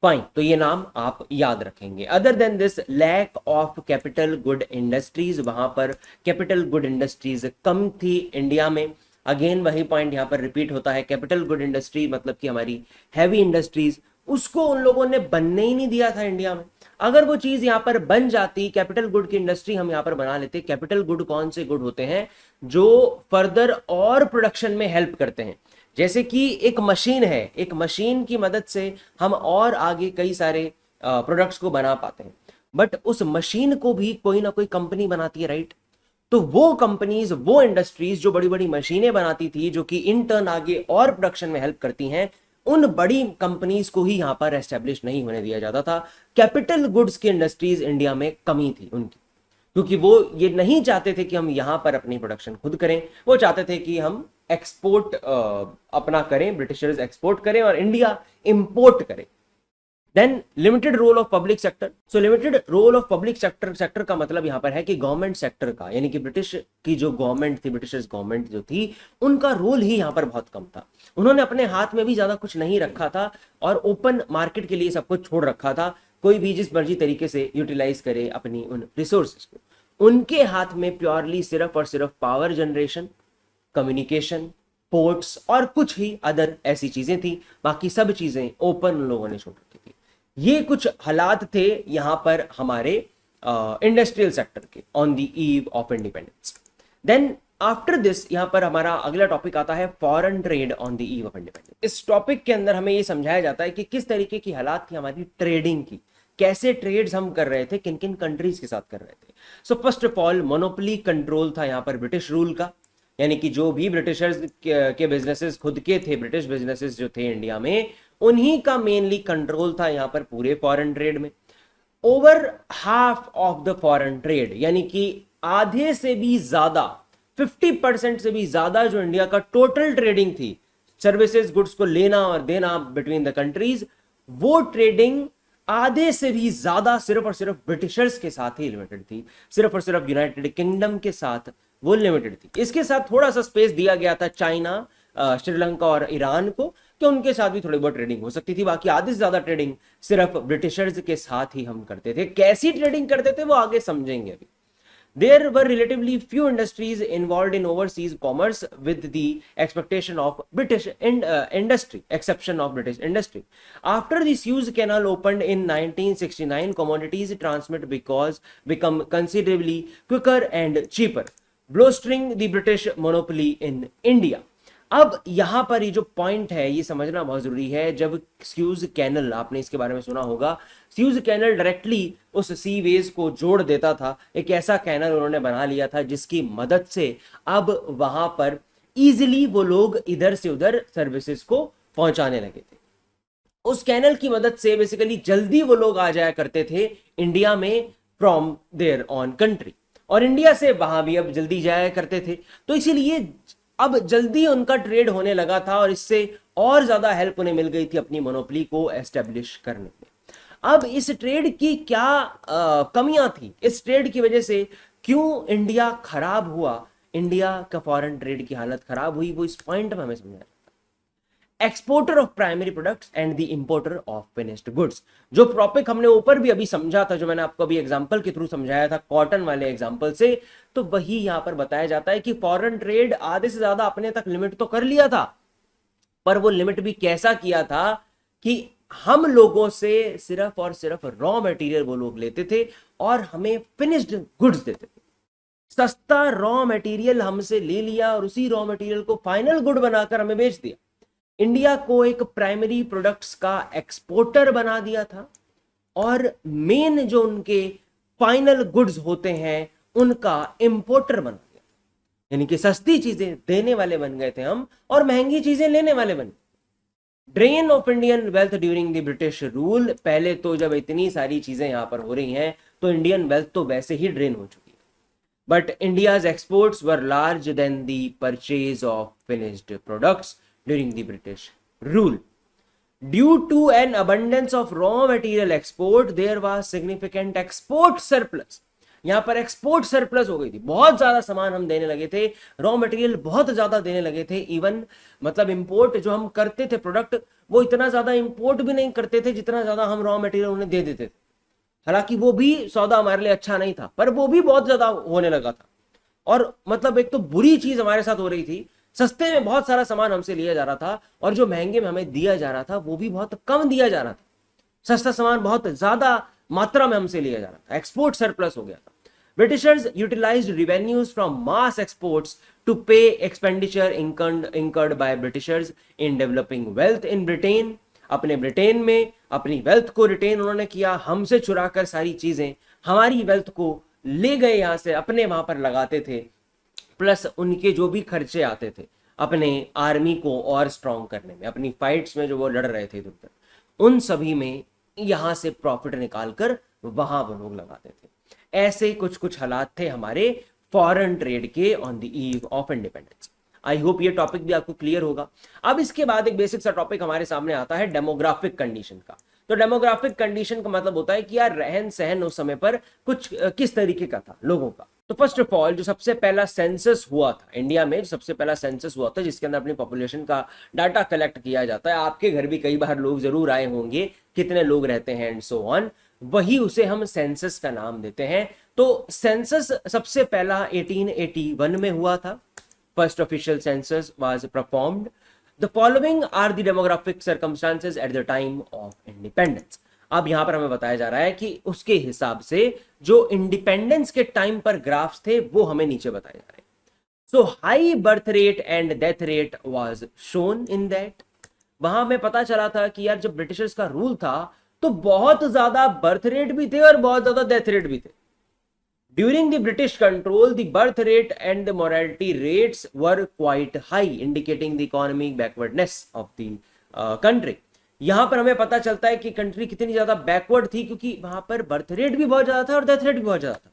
Speaker 1: फाइन, तो ये नाम आप याद रखेंगे। Other than this lack of capital good industries, वहां पर कैपिटल गुड इंडस्ट्रीज कम थी इंडिया में। अगेन वही पॉइंट यहाँ पर रिपीट होता है, कैपिटल गुड इंडस्ट्री मतलब कि हमारी हैवी इंडस्ट्रीज, उसको उन लोगों ने बनने ही नहीं दिया था इंडिया में। अगर वो चीज यहाँ पर बन जाती, कैपिटल गुड की इंडस्ट्री हम यहाँ पर बना लेते। कैपिटल गुड कौन से गुड होते हैं? जो फर्दर और प्रोडक्शन में हेल्प करते हैं। जैसे कि एक मशीन है, एक मशीन की मदद से हम और आगे कई सारे प्रोडक्ट्स को बना पाते हैं, बट उस मशीन को भी कोई ना कोई कंपनी बनाती है, राइट? तो वो कंपनीज, वो इंडस्ट्रीज जो बड़ी बड़ी मशीनें बनाती थी, जो कि इन टर्न आगे और प्रोडक्शन में हेल्प करती हैं, उन बड़ी कंपनीज को ही यहां पर एस्टेब्लिश नहीं होने दिया जाता था। कैपिटल गुड्स की इंडस्ट्रीज इंडिया में कमी थी उनकी, क्योंकि वो ये नहीं चाहते थे कि हम यहां पर अपनी प्रोडक्शन खुद करें। वो चाहते थे कि हम एक्सपोर्ट अपना करें, ब्रिटिशर्स एक्सपोर्ट करें और इंडिया इंपोर्ट करे। Then limited role of public sector. So limited role of public sector, sector का मतलब यहां पर है कि गवर्नमेंट सेक्टर का, यानी कि ब्रिटिश की जो गवर्नमेंट थी, ब्रिटिशर्स गवर्नमेंट जो थी, उनका रोल ही यहां पर बहुत कम था। उन्होंने अपने हाथ में भी ज्यादा कुछ नहीं रखा था और ओपन मार्केट के लिए सब कुछ छोड़ रखा था, कोई भी जिस मर्जी तरीके से यूटिलाइज करे अपनी उन रिसोर्सेज को। उनके हाथ में प्योरली सिर्फ और सिर्फ पावर जनरेशन, कम्युनिकेशन, पोर्ट्स और कुछ ही अदर ऐसी चीजें थी, बाकी सब चीजें ओपन उन लोगों ने छोड़ रखी थी। ये कुछ हालात थे यहां पर हमारे इंडस्ट्रियल सेक्टर के on the eve of independence. Then after this यहां पर हमारा अगला टॉपिक आता है foreign trade on the eve of independence. इस टॉपिक के अंदर हमें ये समझाया जाता है कि किस तरीके की हालात थी हमारी ट्रेडिंग की, कैसे ट्रेड्स हम कर रहे थे, किन किन कंट्रीज के साथ कर रहे थे। So first of all monopoly control था यहां पर ब्रिटिश रूल का, यानी कि जो भी ब्रिटिशर्स के बिजनेसेस खुद के थे, ब्रिटिश बिजनेसेस जो थे इंडिया में, उन्हीं का मेनली कंट्रोल था यहां पर पूरे फॉरेन ट्रेड में। Over half of the foreign trade, यानी कि आधे से भी ज्यादा, 50% से भी ज्यादा जो इंडिया का टोटल ट्रेडिंग थी, सर्विसेज गुड्स को लेना और देना बिटवीन द कंट्रीज, वो ट्रेडिंग आधे से भी ज्यादा सिर्फ और सिर्फ ब्रिटिशर्स के साथ ही लिमिटेड थी, सिर्फ और सिर्फ यूनाइटेड किंगडम के साथ वो लिमिटेड थी। इसके साथ थोड़ा सा स्पेस दिया गया था चाइना, श्रीलंका और ईरान को, कि उनके साथ भी थोड़ी बहुत ट्रेडिंग हो सकती थी। बाकी आधे से ज्यादा ट्रेडिंग सिर्फ ब्रिटिशर्स के साथ ही हम करते थे। कैसी ट्रेडिंग करते थे वो आगे समझेंगे अभी। There were relatively few industries involved in overseas commerce with the expectation of British industry, exception of British industry. After the Suez Canal opened in 1969, commodities transmit become considerably quicker and cheaper, bolstering the British monopoly in India. अब यहां पर ये जो point है ये समझना बहुत जरूरी है। जब स्यूज कैनल, आपने इसके बारे में सुना होगा, स्यूज कैनल डायरेक्टली उस सी वेज को जोड़ देता था। एक ऐसा कैनल उन्होंने बना लिया था जिसकी मदद से अब वहां पर इजीली वो लोग इधर से उधर सर्विसेज को पहुंचाने लगे थे। उस कैनल की मदद से बेसिकली जल्दी वो लोग आ जाया करते थे इंडिया में फ्रॉम देयर ऑन कंट्री, और इंडिया से वहां भी अब जल्दी जाया करते थे। तो इसीलिए अब जल्दी उनका ट्रेड होने लगा था और इससे और ज्यादा हेल्प उन्हें मिल गई थी अपनी मोनोपोली को एस्टेब्लिश करने में। अब इस ट्रेड की क्या कमियां थी, इस ट्रेड की वजह से क्यों इंडिया खराब हुआ, इंडिया का फॉरेन ट्रेड की हालत खराब हुई, वो इस पॉइंट में हमें समझना। Exporter of primary products and the importer of finished goods, जो टॉपिक हमने ऊपर भी अभी समझा था, जो मैंने आपको अभी एग्जांपल के थ्रू समझाया था कॉटन वाले एग्जांपल से, तो वही यहां पर बताया जाता है कि फॉरेन ट्रेड आधे से ज्यादा अपने तक लिमिट तो कर लिया था, पर वो लिमिट भी कैसा किया था कि हम लोगों से सिर्फ और सिर्फ रॉ मटेरियल वो लोग लेते थे और हमें फिनिश्ड गुड्स देते थे। सस्ता रॉ मटेरियल हमसे ले लिया और उसी रॉ मटेरियल को फाइनल गुड बनाकर हमें बेच दिया। इंडिया को एक प्राइमरी प्रोडक्ट्स का एक्सपोर्टर बना दिया था और मेन जो उनके फाइनल गुड्स होते हैं उनका इंपोर्टर बना दिया, यानी कि सस्ती चीजें देने वाले बन गए थे हम और महंगी चीजें लेने वाले बन गए। Drain of Indian wealth during the British rule, पहले तो जब इतनी सारी चीजें यहां पर हो रही हैं तो इंडियन वेल्थ तो वैसे ही ड्रेन हो चुकी है, but India's exports were larger than the purchase of finished products during the British rule. Due to an abundance of raw material export, there was significant export surplus. यहां पर export surplus हो गई थी, बहुत ज्यादा सामान हम देने लगे थे, रॉ मटेरियल बहुत ज्यादा देने लगे थे। इवन मतलब इंपोर्ट जो हम करते थे प्रोडक्ट, वो इतना ज्यादा इंपोर्ट भी नहीं करते थे जितना ज्यादा हम रॉ मटेरियल उन्हें दे देते थे। हालांकि वो भी सौदा हमारे लिए अच्छा नहीं था, पर वो भी बहुत ज्यादा होने लगा था। और मतलब एक तो बुरी चीज हमारे साथ हो रही थी, सस्ते में बहुत सारा सामान हमसे लिया जा रहा था, और जो महंगे में हमें दिया जा रहा था वो भी बहुत कम दिया जा रहा था। सस्ता सामान बहुत ज्यादा मात्रा में हमसे लिया जा रहा था, एक्सपोर्ट सरप्लस हो गया था। Britishers utilized revenues from mass exports to pay expenditure incurred by Britishers in developing wealth in Britain. अपने ब्रिटेन में अपनी वेल्थ को रिटेन उन्होंने किया, हमसे चुरा कर सारी चीजें हमारी वेल्थ को ले गए, यहां से अपने वहां पर लगाते थे। प्लस उनके जो भी खर्चे आते थे अपने आर्मी को और स्ट्रॉन्ग करने में, अपनी फाइट्स में जो वो लड़ रहे थे इधर उधर, उन सभी में यहां से प्रॉफिट निकालकर वहां वो लोग लगाते थे। ऐसे कुछ कुछ हालात थे हमारे फॉरेन ट्रेड के on the eve of independence. I hope ये टॉपिक भी आपको क्लियर होगा। अब इसके बाद एक बेसिक सा टॉपिक हमारे सामने आता है डेमोग्राफिक कंडीशन का। तो डेमोग्राफिक कंडीशन का मतलब होता है कि यार रहन सहन उस समय पर कुछ किस तरीके का था लोगों का। तो फर्स्ट ऑफ ऑल जो सबसे पहला सेंसस हुआ था इंडिया में, जो सबसे पहला सेंसस हुआ था जिसके अंदर अपनी पॉपुलेशन का डाटा कलेक्ट किया जाता है, आपके घर भी कई बार लोग जरूर आए होंगे, कितने लोग रहते हैं एंड सो ऑन, वही उसे हम सेंसस का नाम देते हैं। तो सेंसस सबसे पहला 1881 में हुआ था। First official census was performed. The following are the demographic circumstances at the time of independence. अब यहां पर हमें बताया जा रहा है कि उसके हिसाब से जो इंडिपेंडेंस के टाइम पर ग्राफ्स थे वो हमें नीचे बताए जा रहे हैं। So high birth rate and death rate was shown in that. वहां हमें पता चला था कि यार जब ब्रिटिशर्स का रूल था तो बहुत ज्यादा बर्थ रेट भी थे और बहुत ज्यादा डेथ रेट भी थे। During the British control, the birth rate and the mortality rates were quite high, indicating the economic backwardness of the country. यहां पर हमें पता चलता है कि कंट्री कितनी ज्यादा बैकवर्ड थी, क्योंकि वहां पर बर्थ रेट भी बहुत ज्यादा था और डेथ रेट भी बहुत ज्यादा था।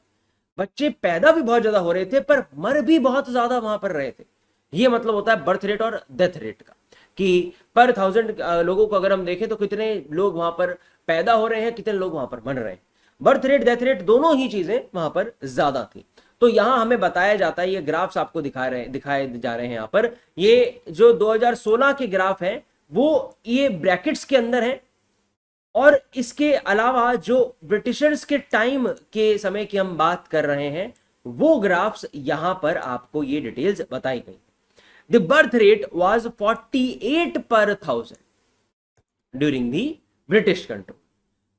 Speaker 1: बच्चे पैदा भी बहुत ज्यादा हो रहे थे पर मर भी बहुत ज्यादा वहां पर रहे थे। ये मतलब होता है बर्थ रेट और डेथ रेट का, कि पर 1000 लोगों को अगर हम देखें तो कितने लोग वहां पर पैदा हो रहे हैं, कितने लोग वहां पर मर रहे हैं। बर्थ रेट डेथ रेट दोनों ही चीजें वहां पर ज्यादा थी। तो यहां हमें बताया जाता है, ये ग्राफ्स आपको दिखाए जा रहे हैं यहां पर, ये जो 2016 के ग्राफ हैं वो ये ब्रैकेट्स के अंदर है, और इसके अलावा जो ब्रिटिशर्स के टाइम के समय की हम बात कर रहे हैं वो ग्राफ्स यहां पर आपको ये डिटेल्स बताई गई। द बर्थ रेट वाज 48 पर 1000 during the British control,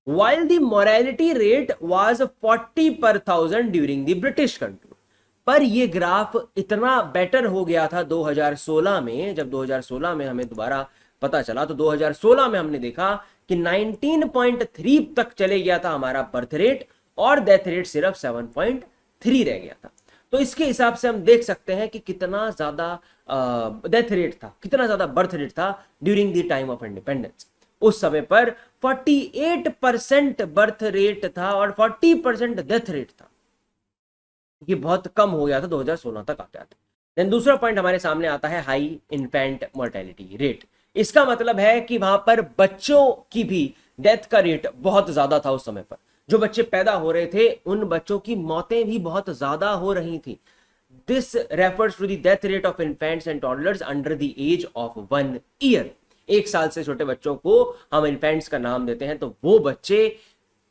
Speaker 1: while the mortality rate was 40 per 1000 during the British control। पर ये ग्राफ इतना बेटर हो गया था 2016 में। जब 2016 में हमें दोबारा पता चला तो 2016 में हमने देखा कि 19.3 तक चले गया था हमारा बर्थ रेट, और डेथ रेट सिर्फ 7.3 रह गया था। तो इसके हिसाब से हम देख सकते हैं कि कितना ज्यादा डेथ रेट था, कितना ज्यादा बर्थ रेट था during the time of independence. उस समय पर 48% बर्थ रेट था और 40% डेथ रेट था। ये बहुत कम हो गया था 2016 तक आते आते। देन दूसरा पॉइंट हमारे सामने आता है हाई इन्फेंट मोर्टेलिटी रेट। इसका मतलब है कि वहां पर बच्चों की भी डेथ का रेट बहुत ज्यादा था उस समय पर। जो बच्चे पैदा हो रहे थे उन बच्चों की मौतें भी बहुत ज्यादा हो रही थी। This refers to the death rate of infants and toddlers under the age of 1 year. 1 साल से छोटे बच्चों को हम इन्फेंट्स का नाम देते हैं। तो वो बच्चे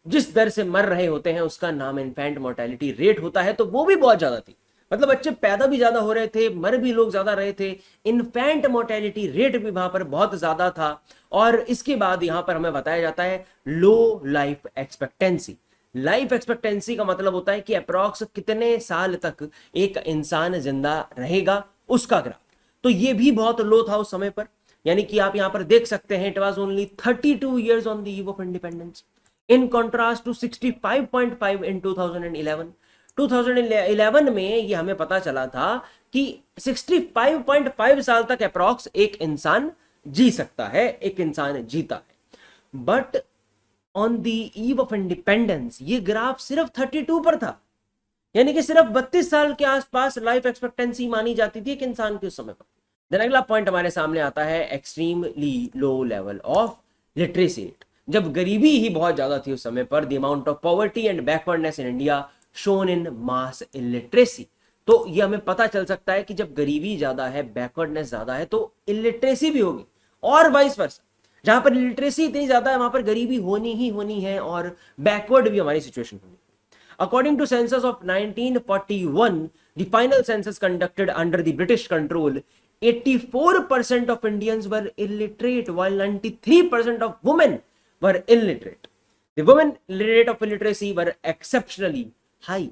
Speaker 1: जिस दर से मर रहे होते हैं उसका नाम इन्फेंट मोर्टेलिटी रेट होता है। तो वो भी बहुत ज्यादा थी, मतलब बच्चे पैदा भी ज्यादा हो रहे थे, मर भी लोग ज्यादा रहे थे, इन्फेंट मोर्टेलिटी रेट भी वहां पर बहुत ज्यादा था। और इसके बाद यहां पर हमें बताया जाता है लो लाइफ एक्सपेक्टेंसी। लाइफ एक्सपेक्टेंसी का मतलब होता है कि अप्रॉक्स कितने साल तक एक इंसान जिंदा रहेगा, उसका ग्राफ। तो ये भी बहुत लो था उस समय पर, यानी कि आप यहां पर देख सकते हैं it was only 32 years on the eve of independence, in contrast to 65.5 in 2011। 2011 में ये हमें पता चला था कि 65.5 साल तक अप्रॉक्स एक इंसान जी सकता है, एक इंसान जीता है। But on the eve of independence ये ग्राफ सिर्फ 32 पर था। यानी कि सिर्फ 32 साल के आसपास लाइफ एक्सपेक्टेंसी मानी जाती थी एक इंसान के उस समय पर। देन अगला पॉइंट हमारे सामने आता है extremely low level of literacy rate. जब गरीबी ही बहुत ज्यादा थी उस समय पर, the amount of poverty and backwardness in India shown in mass illiteracy. तो ये हमें पता चल सकता है कि जब गरीबी ज्यादा है, बैकवर्डनेस ज्यादा है, तो इलिटरेसी भी होगी, और वाइस वर्सा। जहां पर लिटरेसी इतनी ज्यादा है वहां पर गरीबी होनी ही होनी है, और बैकवर्ड भी हमारी सिचुएशन होनी है। According to census of 1941, the final census conducted under the British control, 84% of Indians were illiterate, while 93% of women were illiterate. The women rate of illiteracy were exceptionally high.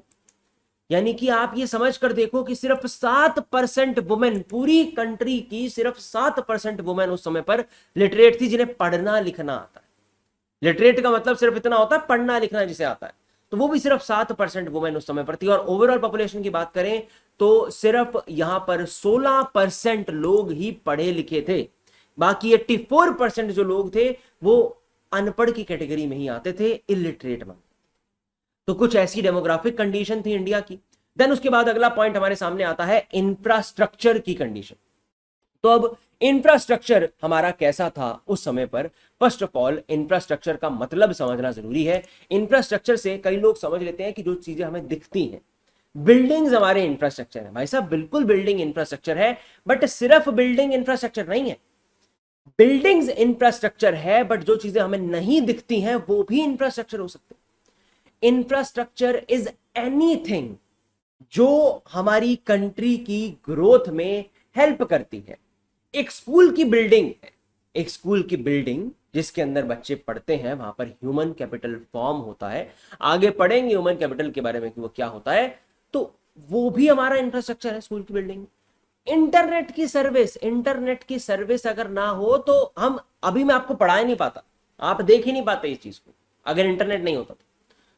Speaker 1: यानी कि आप ये समझ कर देखो कि सिर्फ 7% वुमेन, पूरी कंट्री की सिर्फ 7% वुमेन उस समय पर लिटरेट थी, जिन्हें पढ़ना लिखना आता है। लिटरेट का मतलब सिर्फ इतना होता है, पढ़ना लिखना जिसे आता है, तो वो भी सिर्फ 7% वुमेन उस समय पर थी। और ओवरऑल पॉपुलेशन की बात करें तो सिर्फ यहां पर 16% लोग ही पढ़े लिखे थे, बाकी 84% जो लोग थे वो अनपढ़ की कैटेगरी में ही आते थे, इलिटरेट में। तो कुछ ऐसी डेमोग्राफिक कंडीशन थी इंडिया की। देन उसके बाद अगला पॉइंट हमारे सामने आता है इंफ्रास्ट्रक्चर की कंडीशन। तो अब इंफ्रास्ट्रक्चर हमारा कैसा था उस समय पर? फर्स्ट ऑफ ऑल इंफ्रास्ट्रक्चर का मतलब समझना जरूरी है। इंफ्रास्ट्रक्चर से कई लोग समझ लेते हैं कि जो चीजें हमें दिखती हैं, बिल्डिंग्स हमारे इंफ्रास्ट्रक्चर है। भाई साहब, बिल्कुल बिल्डिंग इंफ्रास्ट्रक्चर है, बट सिर्फ बिल्डिंग इंफ्रास्ट्रक्चर नहीं है। बिल्डिंग्स इंफ्रास्ट्रक्चर है, बट जो चीजें हमें नहीं दिखती हैं वो भी इंफ्रास्ट्रक्चर हो सकते हैं। इंफ्रास्ट्रक्चर इज एनीथिंग जो हमारी कंट्री की ग्रोथ में हेल्प करती है। एक स्कूल की बिल्डिंग है, एक स्कूल की बिल्डिंग जिसके अंदर बच्चे पढ़ते हैं, वहां पर ह्यूमन कैपिटल फॉर्म होता है। आगे पढ़ेंगे ह्यूमन कैपिटल के बारे में कि वो क्या होता है, तो वो भी हमारा इंफ्रास्ट्रक्चर है, स्कूल की बिल्डिंग। इंटरनेट की सर्विस अगर ना हो तो हम, अभी मैं आपको पढ़ा ही नहीं पाता, आप देख ही नहीं पाते इस चीज को अगर इंटरनेट नहीं होता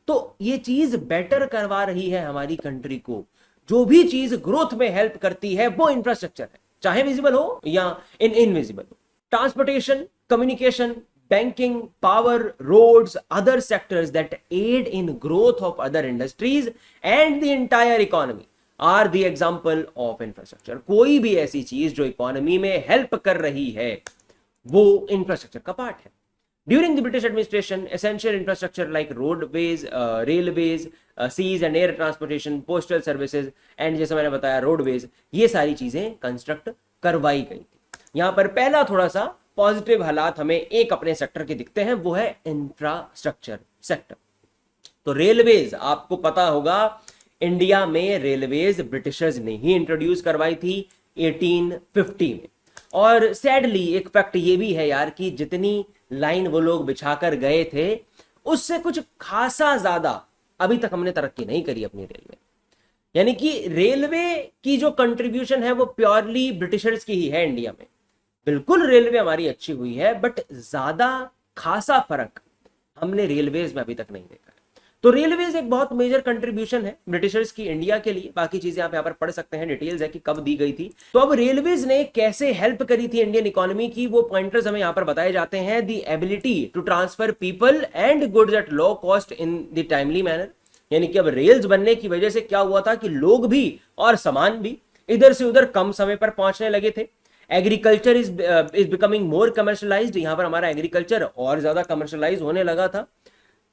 Speaker 1: तो ये चीज बेटर करवा रही है हमारी कंट्री को। जो भी चीज ग्रोथ में हेल्प करती है वो इंफ्रास्ट्रक्चर है, चाहे विजिबल हो या इनविजिबल हो। Transportation, communication, banking, power, roads, other sectors that aid in growth of other industries and the entire economy are the example of infrastructure. कोई भी ऐसी चीज जो इकोनॉमी में हेल्प कर रही है वो इंफ्रास्ट्रक्चर का पार्ट है। During the British administration, essential infrastructure like roadways, railways, seas and air transportation, postal services and जैसे मैंने बताया रोडवेज, ये सारी चीजें कंस्ट्रक्ट करवाई गई थी। यहाँ पर पहला थोड़ा सा पॉजिटिव हालात हमें एक अपने सेक्टर के दिखते हैं, वो है इंफ्रास्ट्रक्चर सेक्टर। तो रेलवेज, आपको पता होगा इंडिया में रेलवेज ब्रिटिशर्स ने ही इंट्रोड्यूस करवाई थी 1850 में। और सैडली एक फैक्ट ये भी है यार कि जितनी लाइन वो लोग बिछाकर गए थे उससे कुछ खासा ज्यादा अभी तक हमने तरक्की नहीं करी अपनी रेलवे। यानी कि रेलवे की जो कंट्रीब्यूशन है वो प्योरली ब्रिटिशर्स की ही है इंडिया में। बिल्कुल रेलवे हमारी अच्छी हुई है, बट ज्यादा खासा फर्क हमने रेलवेज में अभी तक नहीं देखा है। तो रेलवेज एक बहुत मेजर कंट्रीब्यूशन है ब्रिटिशर्स की इंडिया के लिए। बाकी चीजें आप यहाँ पर पढ़ सकते हैं, डिटेल्स है कि कब दी गई थी। तो अब रेलवेज ने कैसे हेल्प करी थी इंडियन इकोनॉमी की, वो पॉइंटर्स हमें यहाँ पर बताए जाते हैं। The ability to transfer people and goods at low cost in the timely manner. यानी कि अब रेल्स बनने की वजह से क्या हुआ था कि लोग भी और सामान भी इधर से उधर कम समय पर पहुंचने लगे थे। Agriculture is becoming more commercialised. यहाँ पर हमारा एग्रीकल्चर और ज्यादा कमर्शलाइज होने लगा था।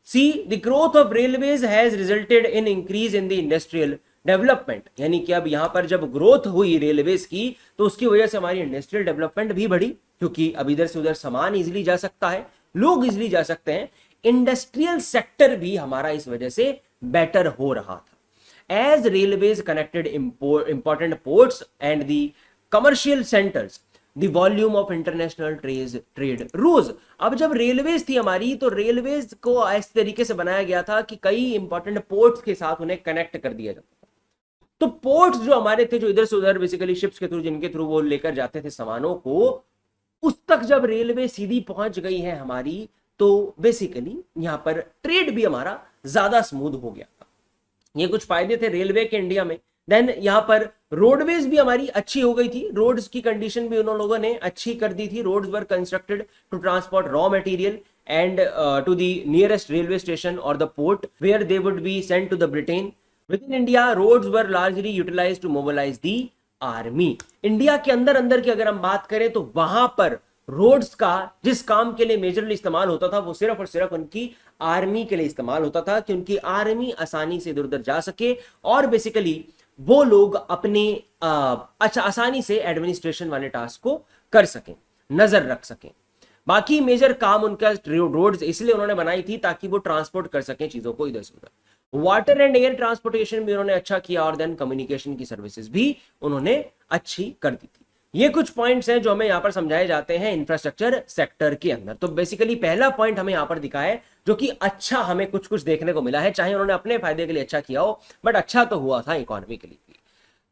Speaker 1: See, the growth of railways has resulted in increase in the industrial development। यानी कि अब यहां पर जब ग्रोथ हुई रेलवेज की तो उसकी वजह से हमारी इंडस्ट्रियल डेवलपमेंट भी बढ़ी, क्योंकि अब इधर से उधर सामान इजीली जा सकता है, लोग इजीली जा सकते हैं। इंडस्ट्रियल सेक्टर भी हमारा इस वजह से बेटर हो रहा था। As railways connected important ports and the commercial centres, the volume of international trade rose. अब जब रेलवेज थी हमारी तो रेलवेज को इस तरीके से बनाया गया था कि कई इंपॉर्टेंट पोर्ट्स के साथ उन्हें कनेक्ट कर दिया जाता था। तो पोर्ट्स जो हमारे थे, जो इधर से उधर बेसिकली शिप्स के थ्रू, जिनके थ्रू वो लेकर जाते थे सामानों को, उस तक जब रेलवे सीधी पहुंच गई है हमारी, तो बेसिकली यहां पर ट्रेड भी हमारा ज्यादा स्मूथ हो गया था। ये कुछ फायदे थे रेलवे के इंडिया में। देन यहाँ पर रोडवेज भी हमारी अच्छी हो गई थी, रोड्स की कंडीशन भी उन लोगों ने अच्छी कर दी थी। Roads were constructed to transport raw material and to the nearest railway station और the port where they would be sent to the Britain. Within India roads were largely utilised to mobilise the army. India के अंदर अंदर की अगर हम बात करें तो वहां पर रोड्स का जिस काम के लिए मेजरली इस्तेमाल होता था वो सिर्फ और सिर्फ उनकी आर्मी के लिए इस्तेमाल होता था कि उनकी आर्मी आसानी से इधर उधर जा सके और बेसिकली वो लोग अपने अच्छा आसानी से एडमिनिस्ट्रेशन वाले टास्क को कर सकें, नजर रख सकें। बाकी मेजर काम उनका रोड्स इसलिए उन्होंने बनाई थी ताकि वो ट्रांसपोर्ट कर सकें चीजों को इधर से उधर। वाटर एंड एयर ट्रांसपोर्टेशन भी उन्होंने अच्छा किया और देन कम्युनिकेशन की सर्विसेज भी उन्होंने अच्छी कर दी थी। ये कुछ पॉइंट्स हैं जो हमें यहाँ पर समझाए जाते हैं इंफ्रास्ट्रक्चर सेक्टर के अंदर। तो बेसिकली पहला पॉइंट हमें यहाँ पर दिखा है जो कि अच्छा हमें कुछ कुछ देखने को मिला है, चाहे उन्होंने अपने फायदे के लिए अच्छा किया हो बट अच्छा तो हुआ था इकोनॉमी के लिए।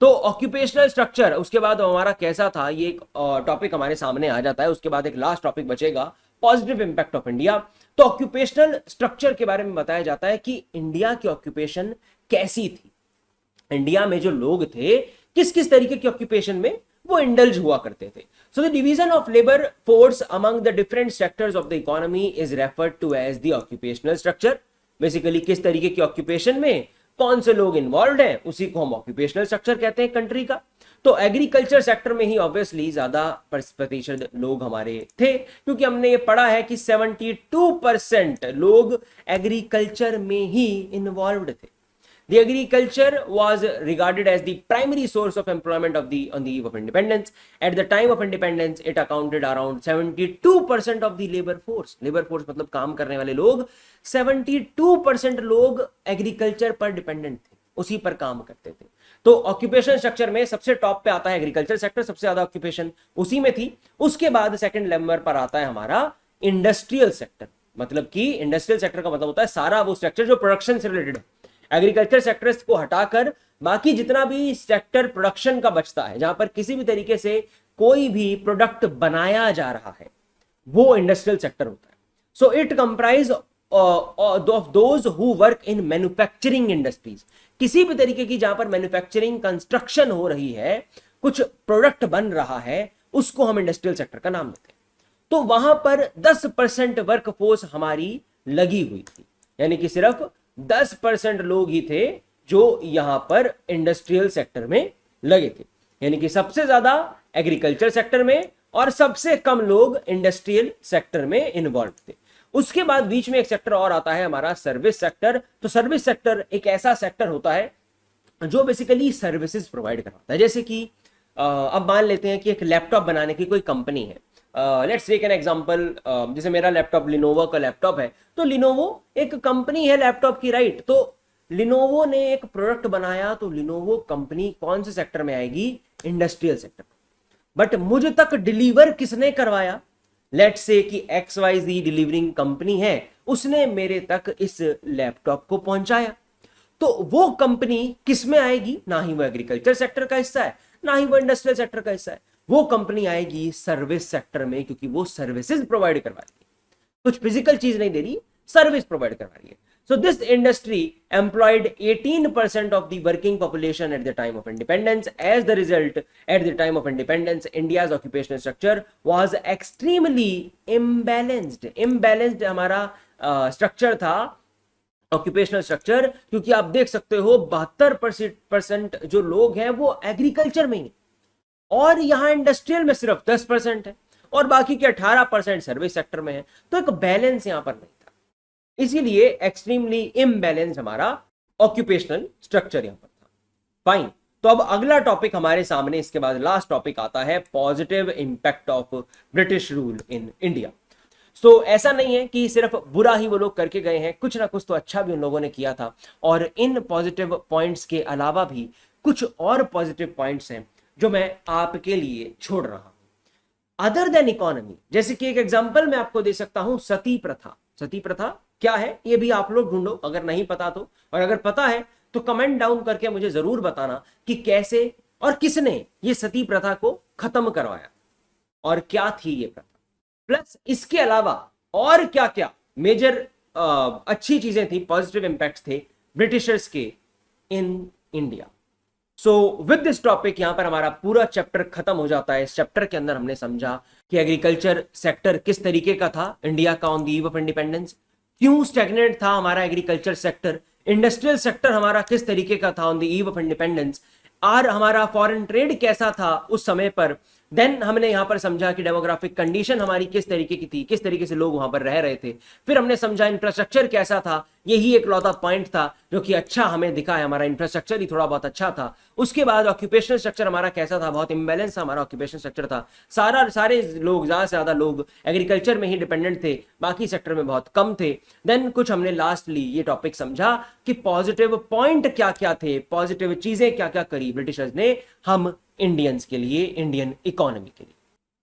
Speaker 1: तो ऑक्यूपेशनल स्ट्रक्चर उसके बाद हमारा कैसा था, ये एक टॉपिक हमारे सामने आ जाता है। उसके बाद एक लास्ट टॉपिक बचेगा पॉजिटिव इंपैक्ट ऑफ इंडिया। तो ऑक्यूपेशनल स्ट्रक्चर के बारे में बताया जाता है कि इंडिया की ऑक्यूपेशन कैसी थी, इंडिया में जो लोग थे किस किस तरीके की ऑक्यूपेशन में वो इंडल्ज हुआ करते थे। So the division of labour force among the different sectors of the economy is referred to as the occupational structure. Basically किस तरीके की ऑक्यूपेशन में कौन से लोग इन्वॉल्व हैं उसी को हम ऑक्यूपेशनल स्ट्रक्चर कहते हैं कंट्री का। तो एग्रीकल्चर सेक्टर में ही ऑब्वियसली ज्यादा प्रतिशत लोग हमारे थे क्योंकि हमने ये पढ़ा है कि 72% लोग एग्रीकल्चर में ही इन्वॉल्व थे। The agriculture was regarded as the primary source of employment on the eve of independence. At the time of independence, it accounted around 72% of the labor force. Labor force मतलब काम करने वाले लोग 72% लोग agriculture पर dependent थे, उसी पर काम करते थे। तो ऑक्यूपेशन स्ट्रक्चर में सबसे टॉप पे आता है एग्रीकल्चर सेक्टर, सबसे ज्यादा ऑक्यूपेशन उसी में थी। उसके बाद सेकंड नंबर पर आता है हमारा इंडस्ट्रियल सेक्टर। मतलब कि इंडस्ट्रियल सेक्टर का मतलब होता है सारा वो सेक्टर जो प्रोडक्शन से रिलेटेड है। एग्रीकल्चर सेक्टर्स को हटाकर बाकी जितना भी सेक्टर प्रोडक्शन का बचता है, जहां पर किसी भी तरीके से कोई भी प्रोडक्ट बनाया जा रहा है, वो इंडस्ट्रियल सेक्टर होता है। So it comprise of those who work in manufacturing industries. किसी भी तरीके की जहां पर मैन्युफैक्चरिंग कंस्ट्रक्शन हो रही है, कुछ प्रोडक्ट बन रहा है, उसको हम इंडस्ट्रियल सेक्टर का नाम देते हैं। तो वहां पर 10% वर्कफोर्स हमारी लगी हुई थी, यानी कि सिर्फ 10% लोग ही थे जो यहां पर इंडस्ट्रियल सेक्टर में लगे थे, यानी कि सबसे ज्यादा एग्रीकल्चर सेक्टर में और सबसे कम लोग इंडस्ट्रियल सेक्टर में इन्वॉल्व थे। उसके बाद बीच में एक सेक्टर और आता है हमारा सर्विस सेक्टर। तो सर्विस सेक्टर एक ऐसा सेक्टर होता है जो बेसिकली सर्विसेज प्रोवाइड करवाता है। जैसे कि अब मान लेते हैं कि एक लैपटॉप बनाने की कोई कंपनी है, लेट्स टेक एन एग्जांपल, जैसे मेरा लैपटॉप लिनोवो का लैपटॉप है, तो लिनोवो एक कंपनी है लैपटॉप की, राइट। तो लिनोवो ने एक प्रोडक्ट बनाया, तो लिनोवो कंपनी कौन से सेक्टर में आएगी, इंडस्ट्रियल सेक्टर। बट मुझ तक डिलीवर किसने करवाया, लेट्स से कि XYZ डिलीवरिंग कंपनी है, उसने मेरे तक इस लैपटॉप को पहुंचाया। तो वो कंपनी किस में आएगी, ना ही वो एग्रीकल्चर सेक्टर का हिस्सा है, ना ही वो इंडस्ट्रियल सेक्टर का हिस्सा है, वो कंपनी आएगी सर्विस सेक्टर में, क्योंकि वो सर्विसेज प्रोवाइड करवा रही है, कुछ फिजिकल चीज नहीं दे रही, सर्विस प्रोवाइड करवा रही है। So this industry employed 18% of the working population at the time of independence. As the result, at the time of independence, India's occupational structure was extremely imbalanced. Imbalanced हमारा structure था occupational structure, क्योंकि आप देख सकते हो 72% जो लोग हैं वो एग्रीकल्चर में ही, और यहां इंडस्ट्रियल में सिर्फ 10% है, और बाकी के 18% सर्विस सेक्टर में है। तो एक बैलेंस यहां पर नहीं था, इसीलिए एक्सट्रीमली इम्बैलेंस हमारा ऑक्यूपेशनल स्ट्रक्चर यहां पर था। फाइन, तो अब अगला टॉपिक हमारे सामने, इसके बाद लास्ट टॉपिक आता है positive impact of British rule in India. So ऐसा नहीं है कि सिर्फ बुरा ही वो लोग करके गए हैं, कुछ ना कुछ तो अच्छा भी उन लोगों ने किया था, और इन पॉजिटिव पॉइंट्स के अलावा भी कुछ और पॉजिटिव पॉइंट्स हैं जो मैं आपके लिए छोड़ रहा हूं अदर देन इकोनॉमी। जैसे कि एक एग्जांपल मैं आपको दे सकता हूं, सती प्रथा। सती प्रथा क्या है ये भी आप लोग ढूंढो, अगर नहीं पता तो, और अगर पता है तो कमेंट डाउन करके मुझे जरूर बताना कि कैसे और किसने ये सती प्रथा को खत्म करवाया और क्या थी ये प्रथा, प्लस इसके अलावा और क्या क्या मेजर अच्छी चीजें थी, पॉजिटिव इंपैक्ट्स थे ब्रिटिशर्स के इन India. So with this topic यहां पर हमारा पूरा चैप्टर खत्म हो जाता है। इस चैप्टर के अंदर हमने समझा कि एग्रीकल्चर सेक्टर किस तरीके का था इंडिया का on the eve of independence, क्यों स्टैग्नेंट था हमारा एग्रीकल्चर सेक्टर इंडस्ट्रियल सेक्टर हमारा किस तरीके का था on the eve of independence, और हमारा फॉरेन ट्रेड कैसा था उस समय पर। देन हमने यहां पर समझा कि डेमोग्राफिक कंडीशन हमारी किस तरीके की थी, किस तरीके से लोग वहां पर रह रहे थे। फिर हमने समझा इंफ्रास्ट्रक्चर कैसा था, यही एक लौता पॉइंट था जो कि अच्छा हमें दिखा है, हमारा इंफ्रास्ट्रक्चर ही थोड़ा बहुत अच्छा था। उसके बाद ऑक्यूपेशनल स्ट्रक्चर हमारा कैसा था, बहुत इम्बैलेंस हमारा ऑक्यूपेशनल स्ट्रक्चर था। सारे लोग, ज्यादा से ज्यादा लोग एग्रीकल्चर में ही डिपेंडेंट थे, बाकी सेक्टर में बहुत कम थे। देन कुछ हमने लास्टली ये टॉपिक समझा कि पॉजिटिव पॉइंट क्या क्या थे, पॉजिटिव चीजें क्या क्या करी ब्रिटिशर्स ने हम इंडियंस के लिए, इंडियन इकोनॉमी के लिए।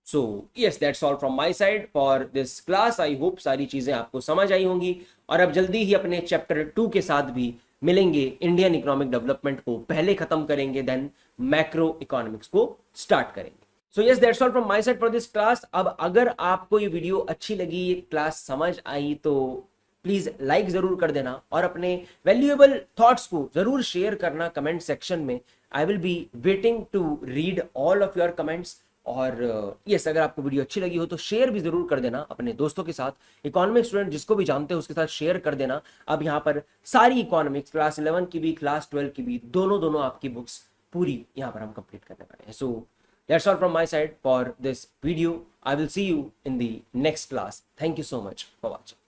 Speaker 1: So yes, that's all from my side for this class. I hope सारी चीजें आपको समझ आई होंगी, और अब जल्दी ही अपने चैप्टर 2 के साथ भी मिलेंगे। इंडियन इकोनॉमिक डेवलपमेंट को पहले खत्म करेंगे, देन मैक्रो इकोनॉमिक्स को स्टार्ट करेंगे। So yes, that's all from my side for this class. अब अगर आपको ये वीडियो अच्छी लगी, ये क्लास समझ आई, तो प्लीज लाइक जरूर कर देना और अपने वैल्यूएबल थॉट्स को जरूर शेयर करना कमेंट सेक्शन में। I will be waiting to read all of your comments. और यस, अगर आपको वीडियो अच्छी लगी हो तो शेयर भी जरूर कर देना अपने दोस्तों के साथ। इकोनॉमिक्स स्टूडेंट जिसको भी जानते हो उसके साथ शेयर कर देना। अब यहाँ पर सारी इकोनॉमिक्स, क्लास 11 की भी, क्लास 12 की भी, दोनों आपकी बुक्स पूरी यहाँ पर हम कंप्लीट करने वाले हैं। So that's all from my side for this video. I will see you in the next class. Thank you so much for watching.